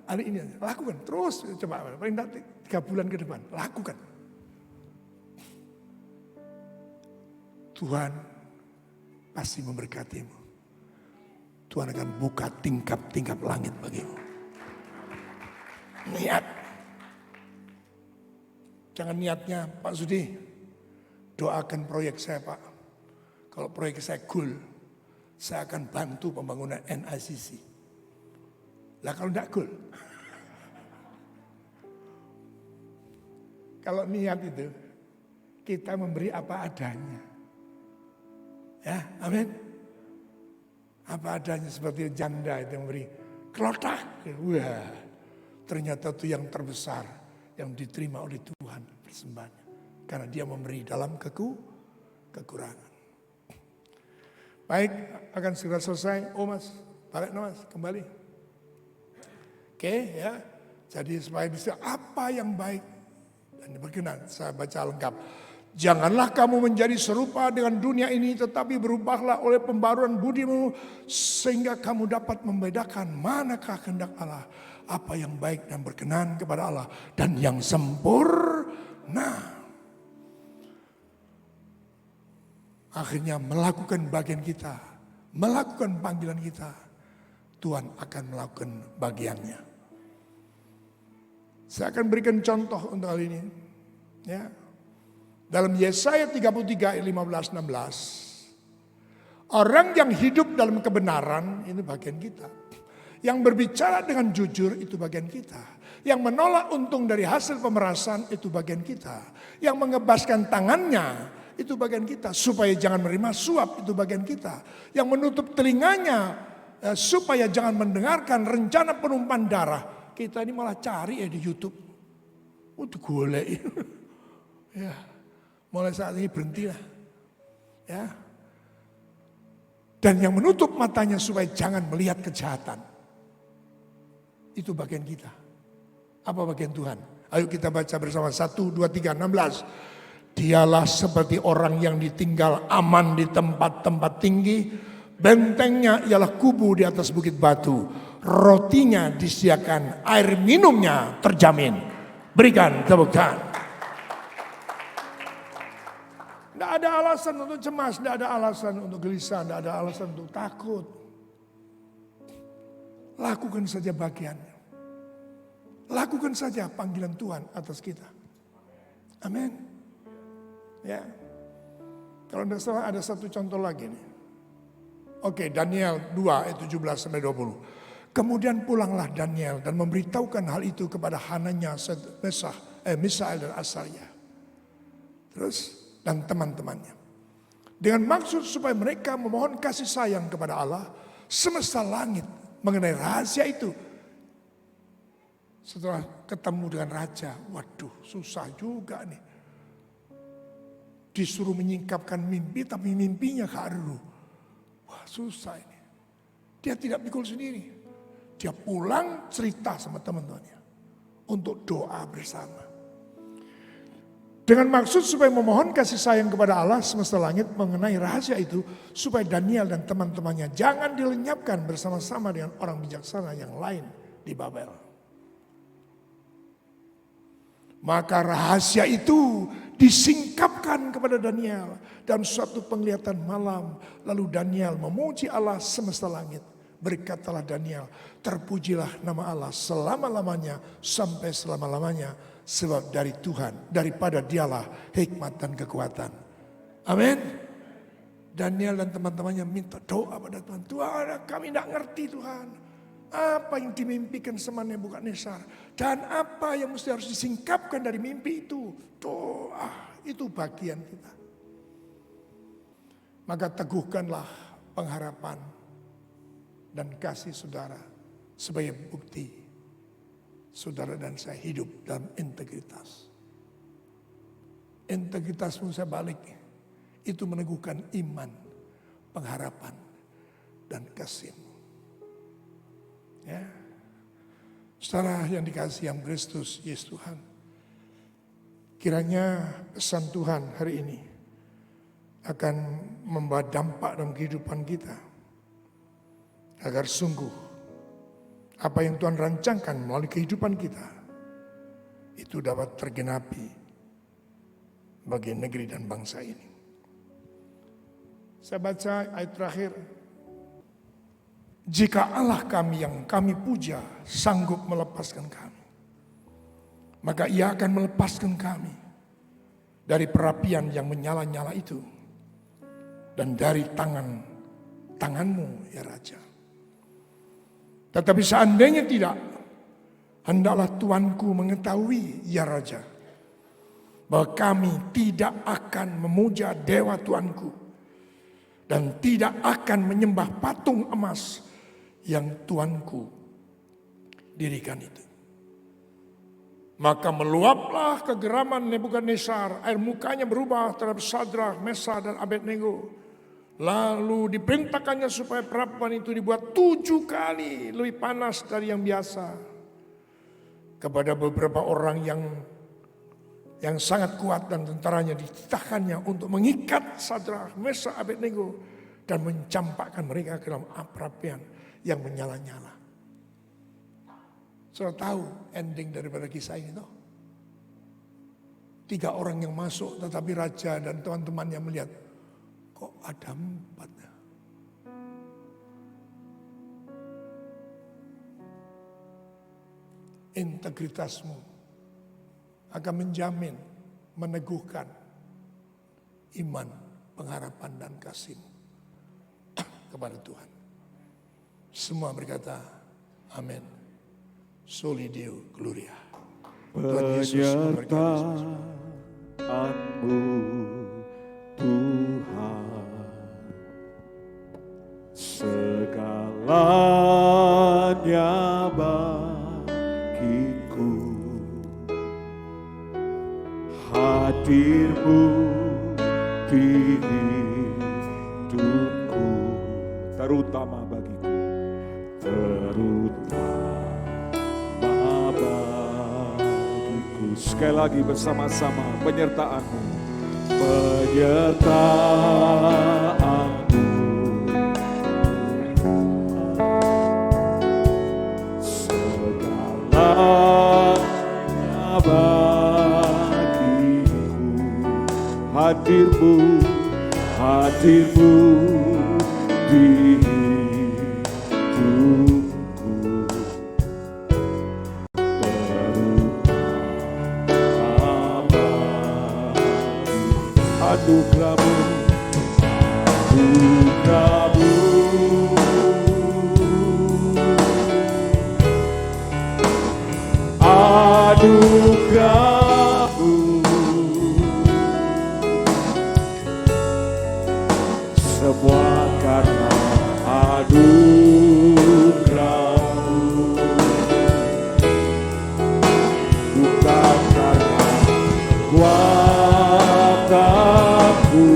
hari ini, lakukan terus. Coba paling tidak 3 bulan ke depan, lakukan. Tuhan pasti memberkatimu. Tuhan akan buka tingkap-tingkap langit bagimu. Niat. Jangan niatnya, Pak Sudi, doakan proyek saya Pak. Kalau proyek saya goal, saya akan bantu pembangunan NICC. Lah kalau tidak goal. Kalau niat itu, kita memberi apa adanya. Ya, amin. Apa adanya seperti janda itu yang memberi kelotak. Wah, ternyata itu yang terbesar yang diterima oleh Tuhan persembahannya. Karena dia memberi dalam kekurangan. Baik, akan segera selesai. Oh mas, balik no mas, kembali. Oke ya, jadi supaya bisa apa yang baik dan berkenan. Saya baca lengkap. Janganlah kamu menjadi serupa dengan dunia ini, tetapi berubahlah oleh pembaruan budimu, sehingga kamu dapat membedakan manakah kehendak Allah, apa yang baik dan berkenan kepada Allah, dan yang sempurna. Akhirnya melakukan bagian kita, melakukan panggilan kita, Tuhan akan melakukan bagiannya. Saya akan berikan contoh untuk hal ini. Ya. Dalam Yesaya 33 ayat 15-16, orang yang hidup dalam kebenaran itu bagian kita. Yang berbicara dengan jujur itu bagian kita. Yang menolak untung dari hasil pemerasan itu bagian kita. Yang mengebaskan tangannya itu bagian kita, supaya jangan menerima suap, itu bagian kita. Yang menutup telinganya supaya jangan mendengarkan rencana penumpahan darah. Kita ini malah cari di YouTube. Untuk golek. Ya. Mulai saat ini berhentilah. Ya. Dan yang menutup matanya supaya jangan melihat kejahatan. Itu bagian kita. Apa bagian Tuhan? Ayo kita baca bersama 1, 2, 3, 16. Dialah seperti orang yang ditinggal aman di tempat-tempat tinggi. Bentengnya ialah kubu di atas bukit batu. Rotinya disediakan, air minumnya terjamin. Berikan tepuk tangan. Tidak ada alasan untuk cemas, tidak ada alasan untuk gelisah, tidak ada alasan untuk takut. Lakukan saja bagiannya. Lakukan saja panggilan Tuhan atas kita. Amin. Ya, kalau tidak salah ada satu contoh lagi nih. Oke, Daniel 2 ayat 17-20. Kemudian pulanglah Daniel dan memberitahukan hal itu kepada Hananya, Misael dan Asaria. Terus dan teman-temannya. Dengan maksud supaya mereka memohon kasih sayang kepada Allah semesta langit mengenai rahasia itu. Setelah ketemu dengan raja, waduh susah juga nih. Disuruh menyingkapkan mimpi, tapi mimpinya haru. Wah susah ini. Dia tidak pikul sendiri. Dia pulang cerita sama teman-temannya. Untuk doa bersama. Dengan maksud supaya memohon kasih sayang kepada Allah semesta langit mengenai rahasia itu. Supaya Daniel dan teman-temannya jangan dilenyapkan bersama-sama dengan orang bijaksana yang lain di Babel. Maka rahasia itu disingkapkan kepada Daniel dalam suatu penglihatan malam. Lalu Daniel memuji Allah semesta langit. Berkatalah Daniel, terpujilah nama Allah selama-lamanya sampai selama-lamanya. Sebab dari Tuhan, daripada dialah hikmat dan kekuatan. Amin. Daniel dan teman-temannya minta doa pada Tuhan. Tuhan, kami tidak ngerti Tuhan. Apa yang dimimpikan sama Nebukadnezar dan apa yang mesti harus disingkapkan dari mimpi itu. Doa itu bagian kita. Maka teguhkanlah pengharapan dan kasih saudara sebagai bukti saudara dan saya hidup dalam integritas. Integritasmu saya balik, itu meneguhkan iman, pengharapan dan kasihmu. Ya, saudara yang dikasihi yang Kristus Yesus Tuhan, kiranya pesan Tuhan hari ini akan membawa dampak dalam kehidupan kita, agar sungguh apa yang Tuhan rancangkan melalui kehidupan kita itu dapat tergenapi bagi negeri dan bangsa ini. Saya baca ayat terakhir. Jika Allah kami yang kami puja sanggup melepaskan kami, maka Ia akan melepaskan kami dari perapian yang menyala-nyala itu dan dari tanganmu ya Raja. Tetapi seandainya tidak, hendaklah Tuanku mengetahui ya Raja, bahwa kami tidak akan memuja dewa Tuanku dan tidak akan menyembah patung emas yang Tuanku dirikan itu. Maka meluaplah kegeraman Nebukadnezar, air mukanya berubah terhadap Sadrak, Mesah dan Abednego. Lalu diperintahkannya supaya perapian itu dibuat 7 kali lebih panas dari yang biasa. Kepada beberapa orang yang sangat kuat dan tentaranya dititahkannya untuk mengikat Sadrak, Mesah, Abednego dan mencampakkan mereka ke dalam perapian yang menyala-nyala. Saudara tahu ending daripada kisah ini toh? 3 orang yang masuk tetapi raja dan teman-temannya melihat kok ada 4 ya? Integritasmu akan menjamin, meneguhkan iman, pengharapan dan kasihmu kepada Tuhan. Semua berkata amin. Soli Deo Gloria. Tuhan Yesus memberkati. Penyertaanmu Tuhan, segalanya bagiku, hadirmu di hidupku, terutama bagiku, sekali lagi bersama-sama penyertaanmu, penyertaanmu, segalanya bagiku, hadirmu di hidupku. Anugerahmu, semua karena anugerahmu, bukan karena kuasaku.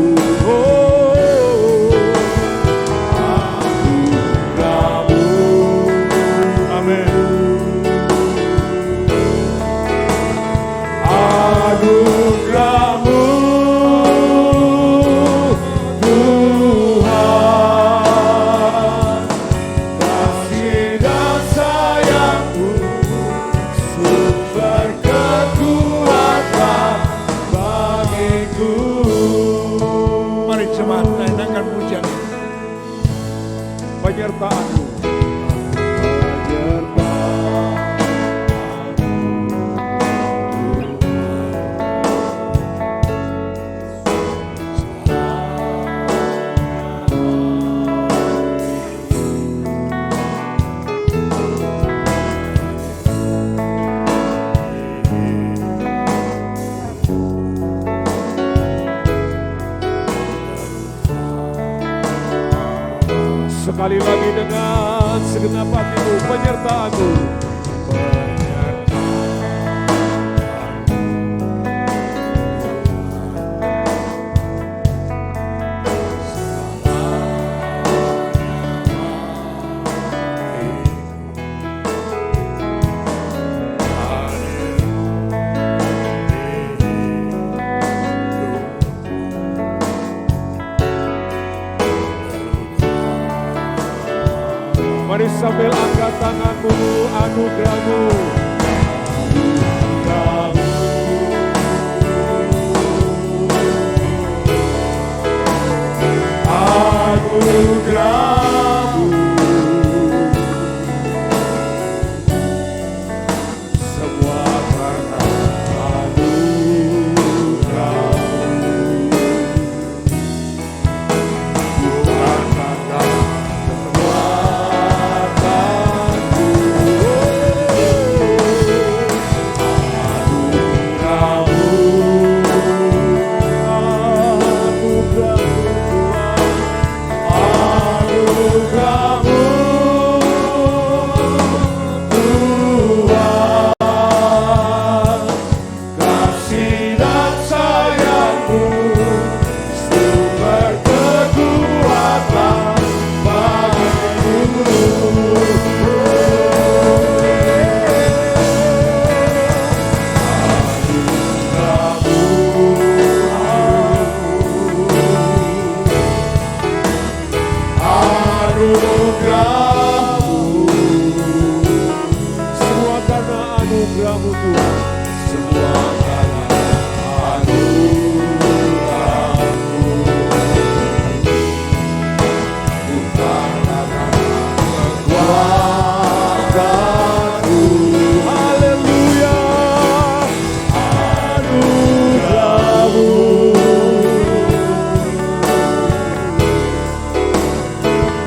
Penyertaanmu, sekali lagi dengan segenap hatimu, penyertaanmu, mari sambil angkat tanganmu, anugerahmu, anugerahmu, semua karena anugerahmu, bukan karena kekuatanku. anugerah-Mu Tuhan, semua karena anugerah-Mu, bukan karena kekuatanku. Haleluya, anugerah-Mu,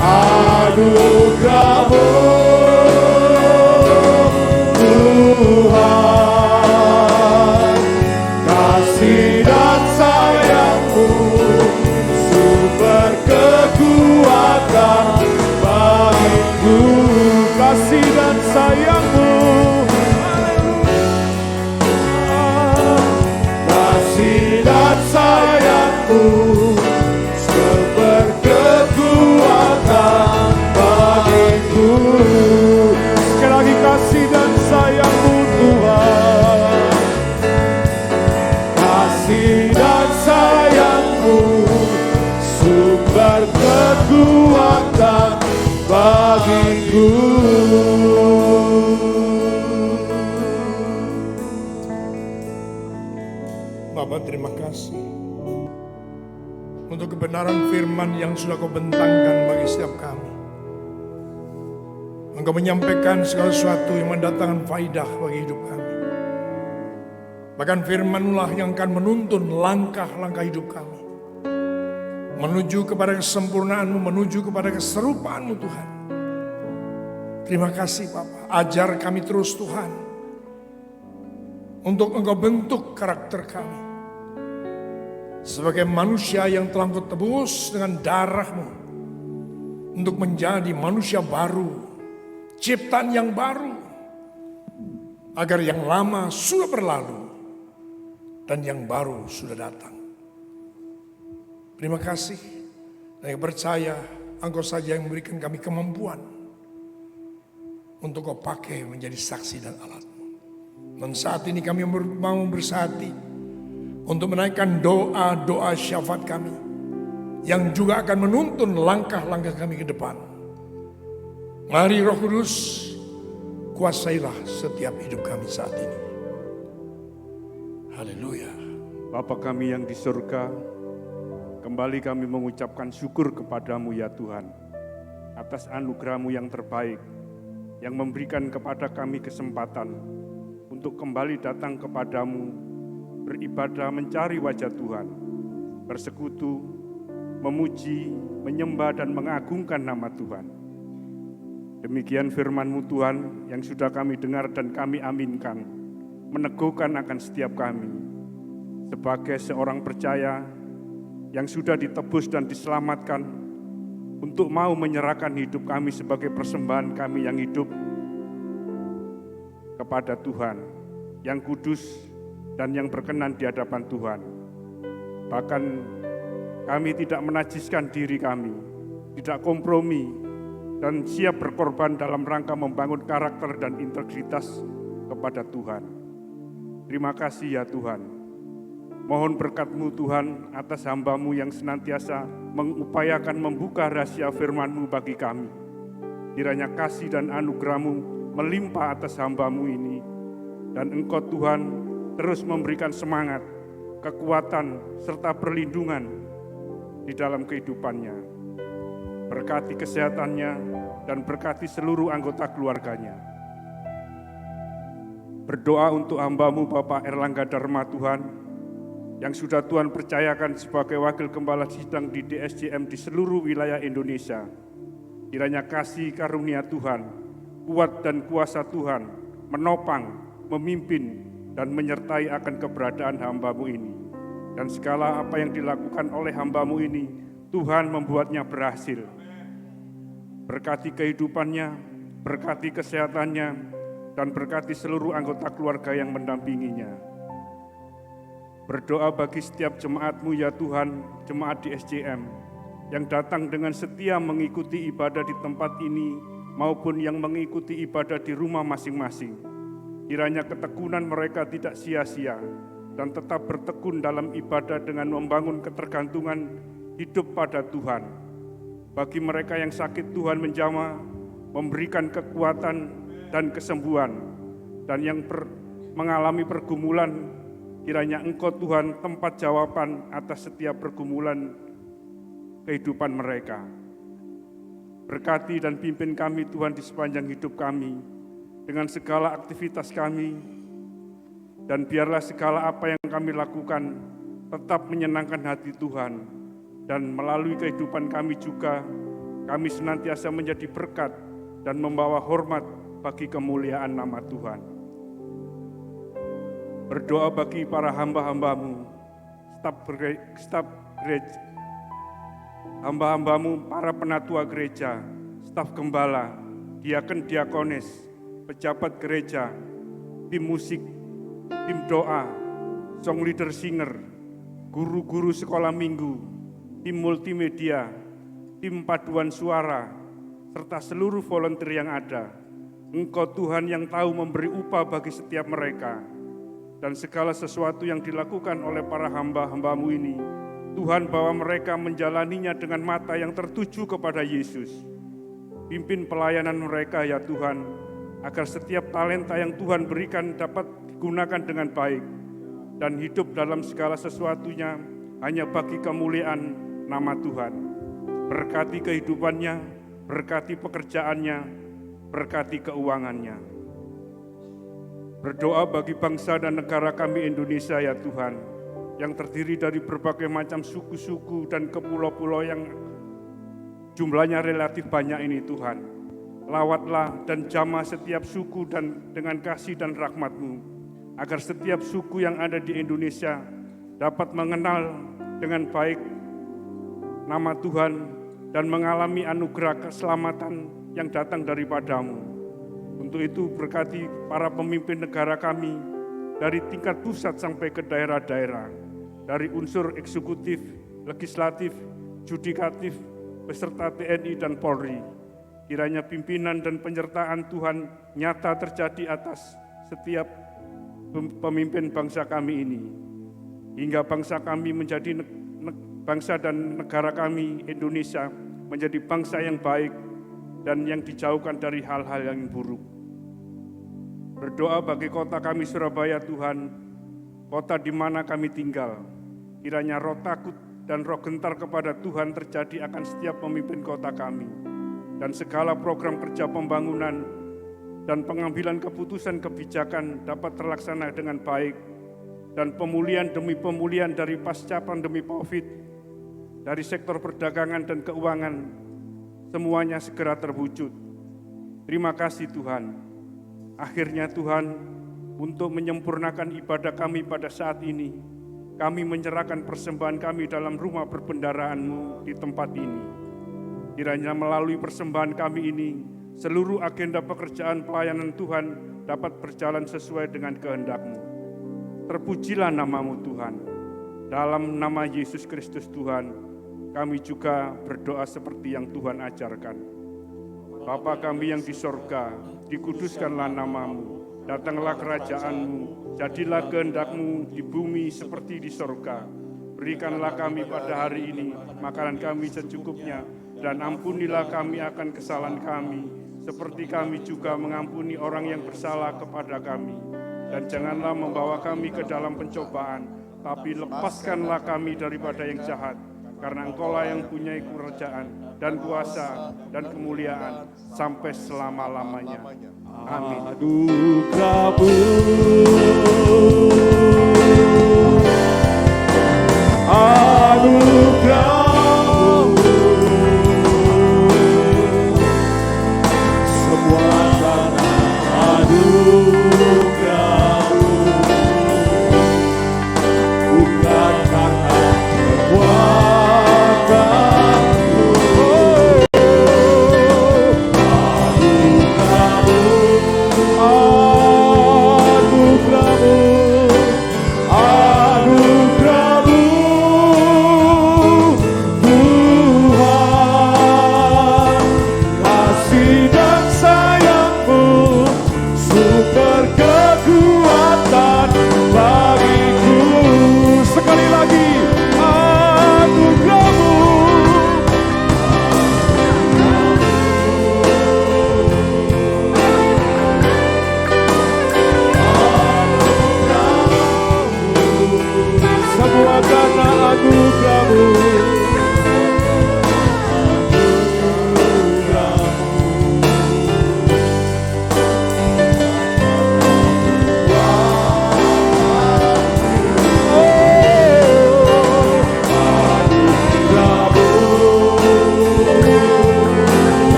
anugerah-Mu Tuhan, kasih dan sayang-Mu, sumber kekuatan bagiku. Kasih dan sayang-Mu, kasih dan sayang-Mu, sumber kekuatan bagiku. Sekali lagi, kasih dan sayang-Mu Tuhan, kasih dan sayang-Mu, sumber kekuatan bagiku. Bapa, terima kasih untuk kebenaran firman yang sudah Kau bentangkan bagi setiap kami. Engkau menyampaikan segala sesuatu yang mendatangkan faidah bagi hidup kami. Bahkan firman-Mu lah yang akan menuntun langkah-langkah hidup kami menuju kepada kesempurnaan-Mu, menuju kepada keserupaan-Mu Tuhan. Terima kasih Bapa, ajar kami terus Tuhan, untuk Engkau bentuk karakter kami sebagai manusia yang telah Engkau tebus dengan darah-Mu, untuk menjadi manusia baru, ciptaan yang baru, agar yang lama sudah berlalu dan yang baru sudah datang. Terima kasih, dan yang percaya Engkau saja yang memberikan kami kemampuan untuk Kau pakai menjadi saksi dan alat-Mu. Dan saat ini kami mau bersahati untuk menaikkan doa-doa syafaat kami yang juga akan menuntun langkah-langkah kami ke depan. Mari Roh Kudus, kuasailah setiap hidup kami saat ini. Haleluya. Bapa kami yang di surga, kembali kami mengucapkan syukur kepadamu ya Tuhan, atas anugerah-Mu yang terbaik, yang memberikan kepada kami kesempatan untuk kembali datang kepadamu, beribadah mencari wajah Tuhan, bersekutu, memuji, menyembah dan mengagungkan nama Tuhan. Demikian firman-Mu Tuhan yang sudah kami dengar dan kami aminkan, meneguhkan akan setiap kami sebagai seorang percaya yang sudah ditebus dan diselamatkan, untuk mau menyerahkan hidup kami sebagai persembahan kami yang hidup kepada Tuhan, yang kudus dan yang berkenan di hadapan Tuhan. Bahkan kami tidak menajiskan diri kami, tidak kompromi, dan siap berkorban dalam rangka membangun karakter dan integritas kepada Tuhan. Terima kasih ya Tuhan. Mohon berkat-Mu Tuhan atas hamba-Mu yang senantiasa mengupayakan membuka rahasia firman-Mu bagi kami. Kiranya kasih dan anugerah-Mu melimpah atas hamba-Mu ini. Dan Engkau Tuhan terus memberikan semangat, kekuatan, serta perlindungan di dalam kehidupannya. Berkati kesehatannya dan berkati seluruh anggota keluarganya. Berdoa untuk hamba-Mu Bapak Erlangga Dharma Tuhan, yang sudah Tuhan percayakan sebagai wakil gembala sidang di DSJM di seluruh wilayah Indonesia. Kiranya kasih karunia Tuhan, kuat dan kuasa Tuhan, menopang, memimpin, dan menyertai akan keberadaan hamba-Mu ini. Dan segala apa yang dilakukan oleh hamba-Mu ini, Tuhan membuatnya berhasil. Berkati kehidupannya, berkati kesehatannya, dan berkati seluruh anggota keluarga yang mendampinginya. Berdoa bagi setiap jemaat-Mu ya Tuhan, jemaat di SJM, yang datang dengan setia mengikuti ibadah di tempat ini, maupun yang mengikuti ibadah di rumah masing-masing. Kiranya ketekunan mereka tidak sia-sia, dan tetap bertekun dalam ibadah dengan membangun ketergantungan hidup pada Tuhan. Bagi mereka yang sakit, Tuhan menjamah, memberikan kekuatan dan kesembuhan. dan yang mengalami pergumulan, kiranya Engkau Tuhan tempat jawaban atas setiap pergumulan kehidupan mereka. Berkati dan pimpin kami Tuhan di sepanjang hidup kami, dengan segala aktivitas kami, dan biarlah segala apa yang kami lakukan tetap menyenangkan hati Tuhan, dan melalui kehidupan kami juga, kami senantiasa menjadi berkat dan membawa hormat bagi kemuliaan nama Tuhan. Berdoa bagi para hamba-hambamu, staf gereja, hamba-hambamu, para penatua gereja, staf gembala, diaken diakonis, pejabat gereja, tim musik, tim doa, song leader singer, guru-guru sekolah minggu, tim multimedia, tim paduan suara, serta seluruh volunteer yang ada. Engkau Tuhan yang tahu memberi upah bagi setiap mereka. Dan segala sesuatu yang dilakukan oleh para hamba-hambamu ini, Tuhan bawa mereka menjalaninya dengan mata yang tertuju kepada Yesus. Pimpin pelayanan mereka ya Tuhan, agar setiap talenta yang Tuhan berikan dapat digunakan dengan baik, dan hidup dalam segala sesuatunya hanya bagi kemuliaan nama Tuhan. Berkati kehidupannya, berkati pekerjaannya, berkati keuangannya. Berdoa bagi bangsa dan negara kami Indonesia ya Tuhan, yang terdiri dari berbagai macam suku-suku dan kepulau-pulau yang jumlahnya relatif banyak ini Tuhan. Lawatlah dan jamah setiap suku dan dengan kasih dan rahmat-Mu, agar setiap suku yang ada di Indonesia dapat mengenal dengan baik nama Tuhan dan mengalami anugerah keselamatan yang datang daripada-Mu. Untuk itu berkati para pemimpin negara kami dari tingkat pusat sampai ke daerah-daerah, dari unsur eksekutif, legislatif, judikatif, beserta TNI dan Polri. Kiranya pimpinan dan penyertaan Tuhan nyata terjadi atas setiap pemimpin bangsa kami ini, hingga bangsa kami menjadi bangsa dan negara kami Indonesia menjadi bangsa yang baik dan yang dijauhkan dari hal-hal yang buruk. Berdoa bagi kota kami Surabaya Tuhan, kota di mana kami tinggal. Kiranya roh takut dan roh gentar kepada Tuhan terjadi akan setiap pemimpin kota kami. Dan segala program kerja pembangunan dan pengambilan keputusan kebijakan dapat terlaksana dengan baik. Dan pemulihan demi pemulihan dari pasca pandemi COVID, dari sektor perdagangan dan keuangan, semuanya segera terwujud. Terima kasih Tuhan. Akhirnya Tuhan, untuk menyempurnakan ibadah kami pada saat ini, kami menyerahkan persembahan kami dalam rumah perbendaharaan-Mu di tempat ini. Kiranya melalui persembahan kami ini, seluruh agenda pekerjaan pelayanan Tuhan dapat berjalan sesuai dengan kehendak-Mu. Terpujilah nama-Mu Tuhan. Dalam nama Yesus Kristus Tuhan, kami juga berdoa seperti yang Tuhan ajarkan. Bapa kami yang di sorga, dikuduskanlah nama-Mu, datanglah kerajaan-Mu, jadilah kehendak-Mu di bumi seperti di sorga. Berikanlah kami pada hari ini makanan kami secukupnya, dan ampunilah kami akan kesalahan kami, seperti kami juga mengampuni orang yang bersalah kepada kami. Dan janganlah membawa kami ke dalam pencobaan, tapi lepaskanlah kami daripada yang jahat, karena Engkau-lah yang punya kerajaan dan kuasa dan kemuliaan sampai selama-lamanya. Amin. Anugerah-Mu, anugerah-Mu, semua tanah anugerah-Mu, bukan karena kekuatan-Mu. Anugerah-Mu,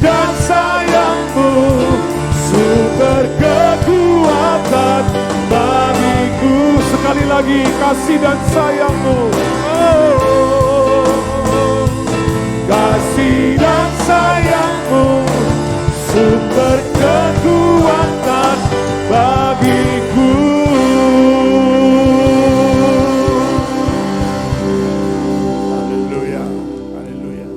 dan sayang-Mu, sumber kekuatan bagiku. Sekali lagi, kasih dan sayang-Mu. Kasih dan sayang-Mu, sumber kekuatan bagiku. Haleluya, haleluya.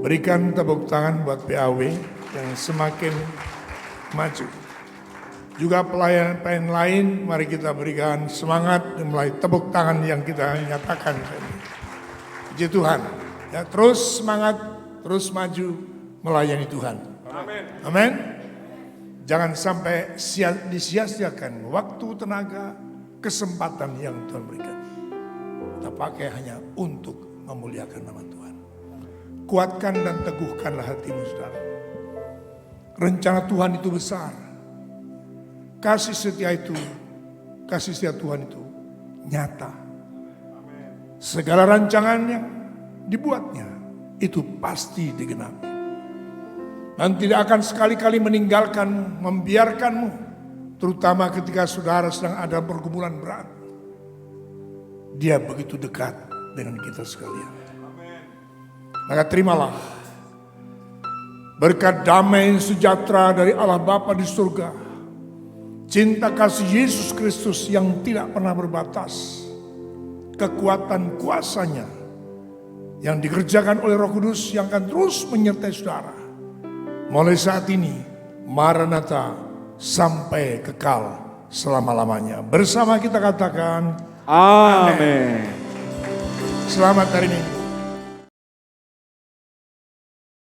Berikan tepuk tangan buat PAW yang semakin maju. Juga pelayan-pelayan lain, mari kita berikan semangat mulai tepuk tangan yang kita nyatakan. Puji Tuhan, ya terus semangat, terus maju melayani Tuhan. Amin. Amin. Jangan sampai disia-siakan waktu, tenaga, kesempatan yang Tuhan berikan. Kita pakai hanya untuk memuliakan nama Tuhan. Kuatkan dan teguhkanlah hatimu, saudara. Rencana Tuhan itu besar. Kasih setia Tuhan itu nyata. Segala rancangan yang dibuatnya itu pasti digenapi. Dan tidak akan sekali-kali meninggalkanmu, membiarkanmu, terutama ketika saudara sedang ada pergumulan berat. Dia begitu dekat dengan kita sekalian. Maka terimalah berkat damai sejahtera dari Allah Bapa di surga, cinta kasih Yesus Kristus yang tidak pernah berbatas, kekuatan kuasanya yang dikerjakan oleh Roh Kudus yang akan terus menyertai saudara mulai saat ini, Maranatha, sampai kekal selama-lamanya. Bersama kita katakan Amin. selamat hari Minggu.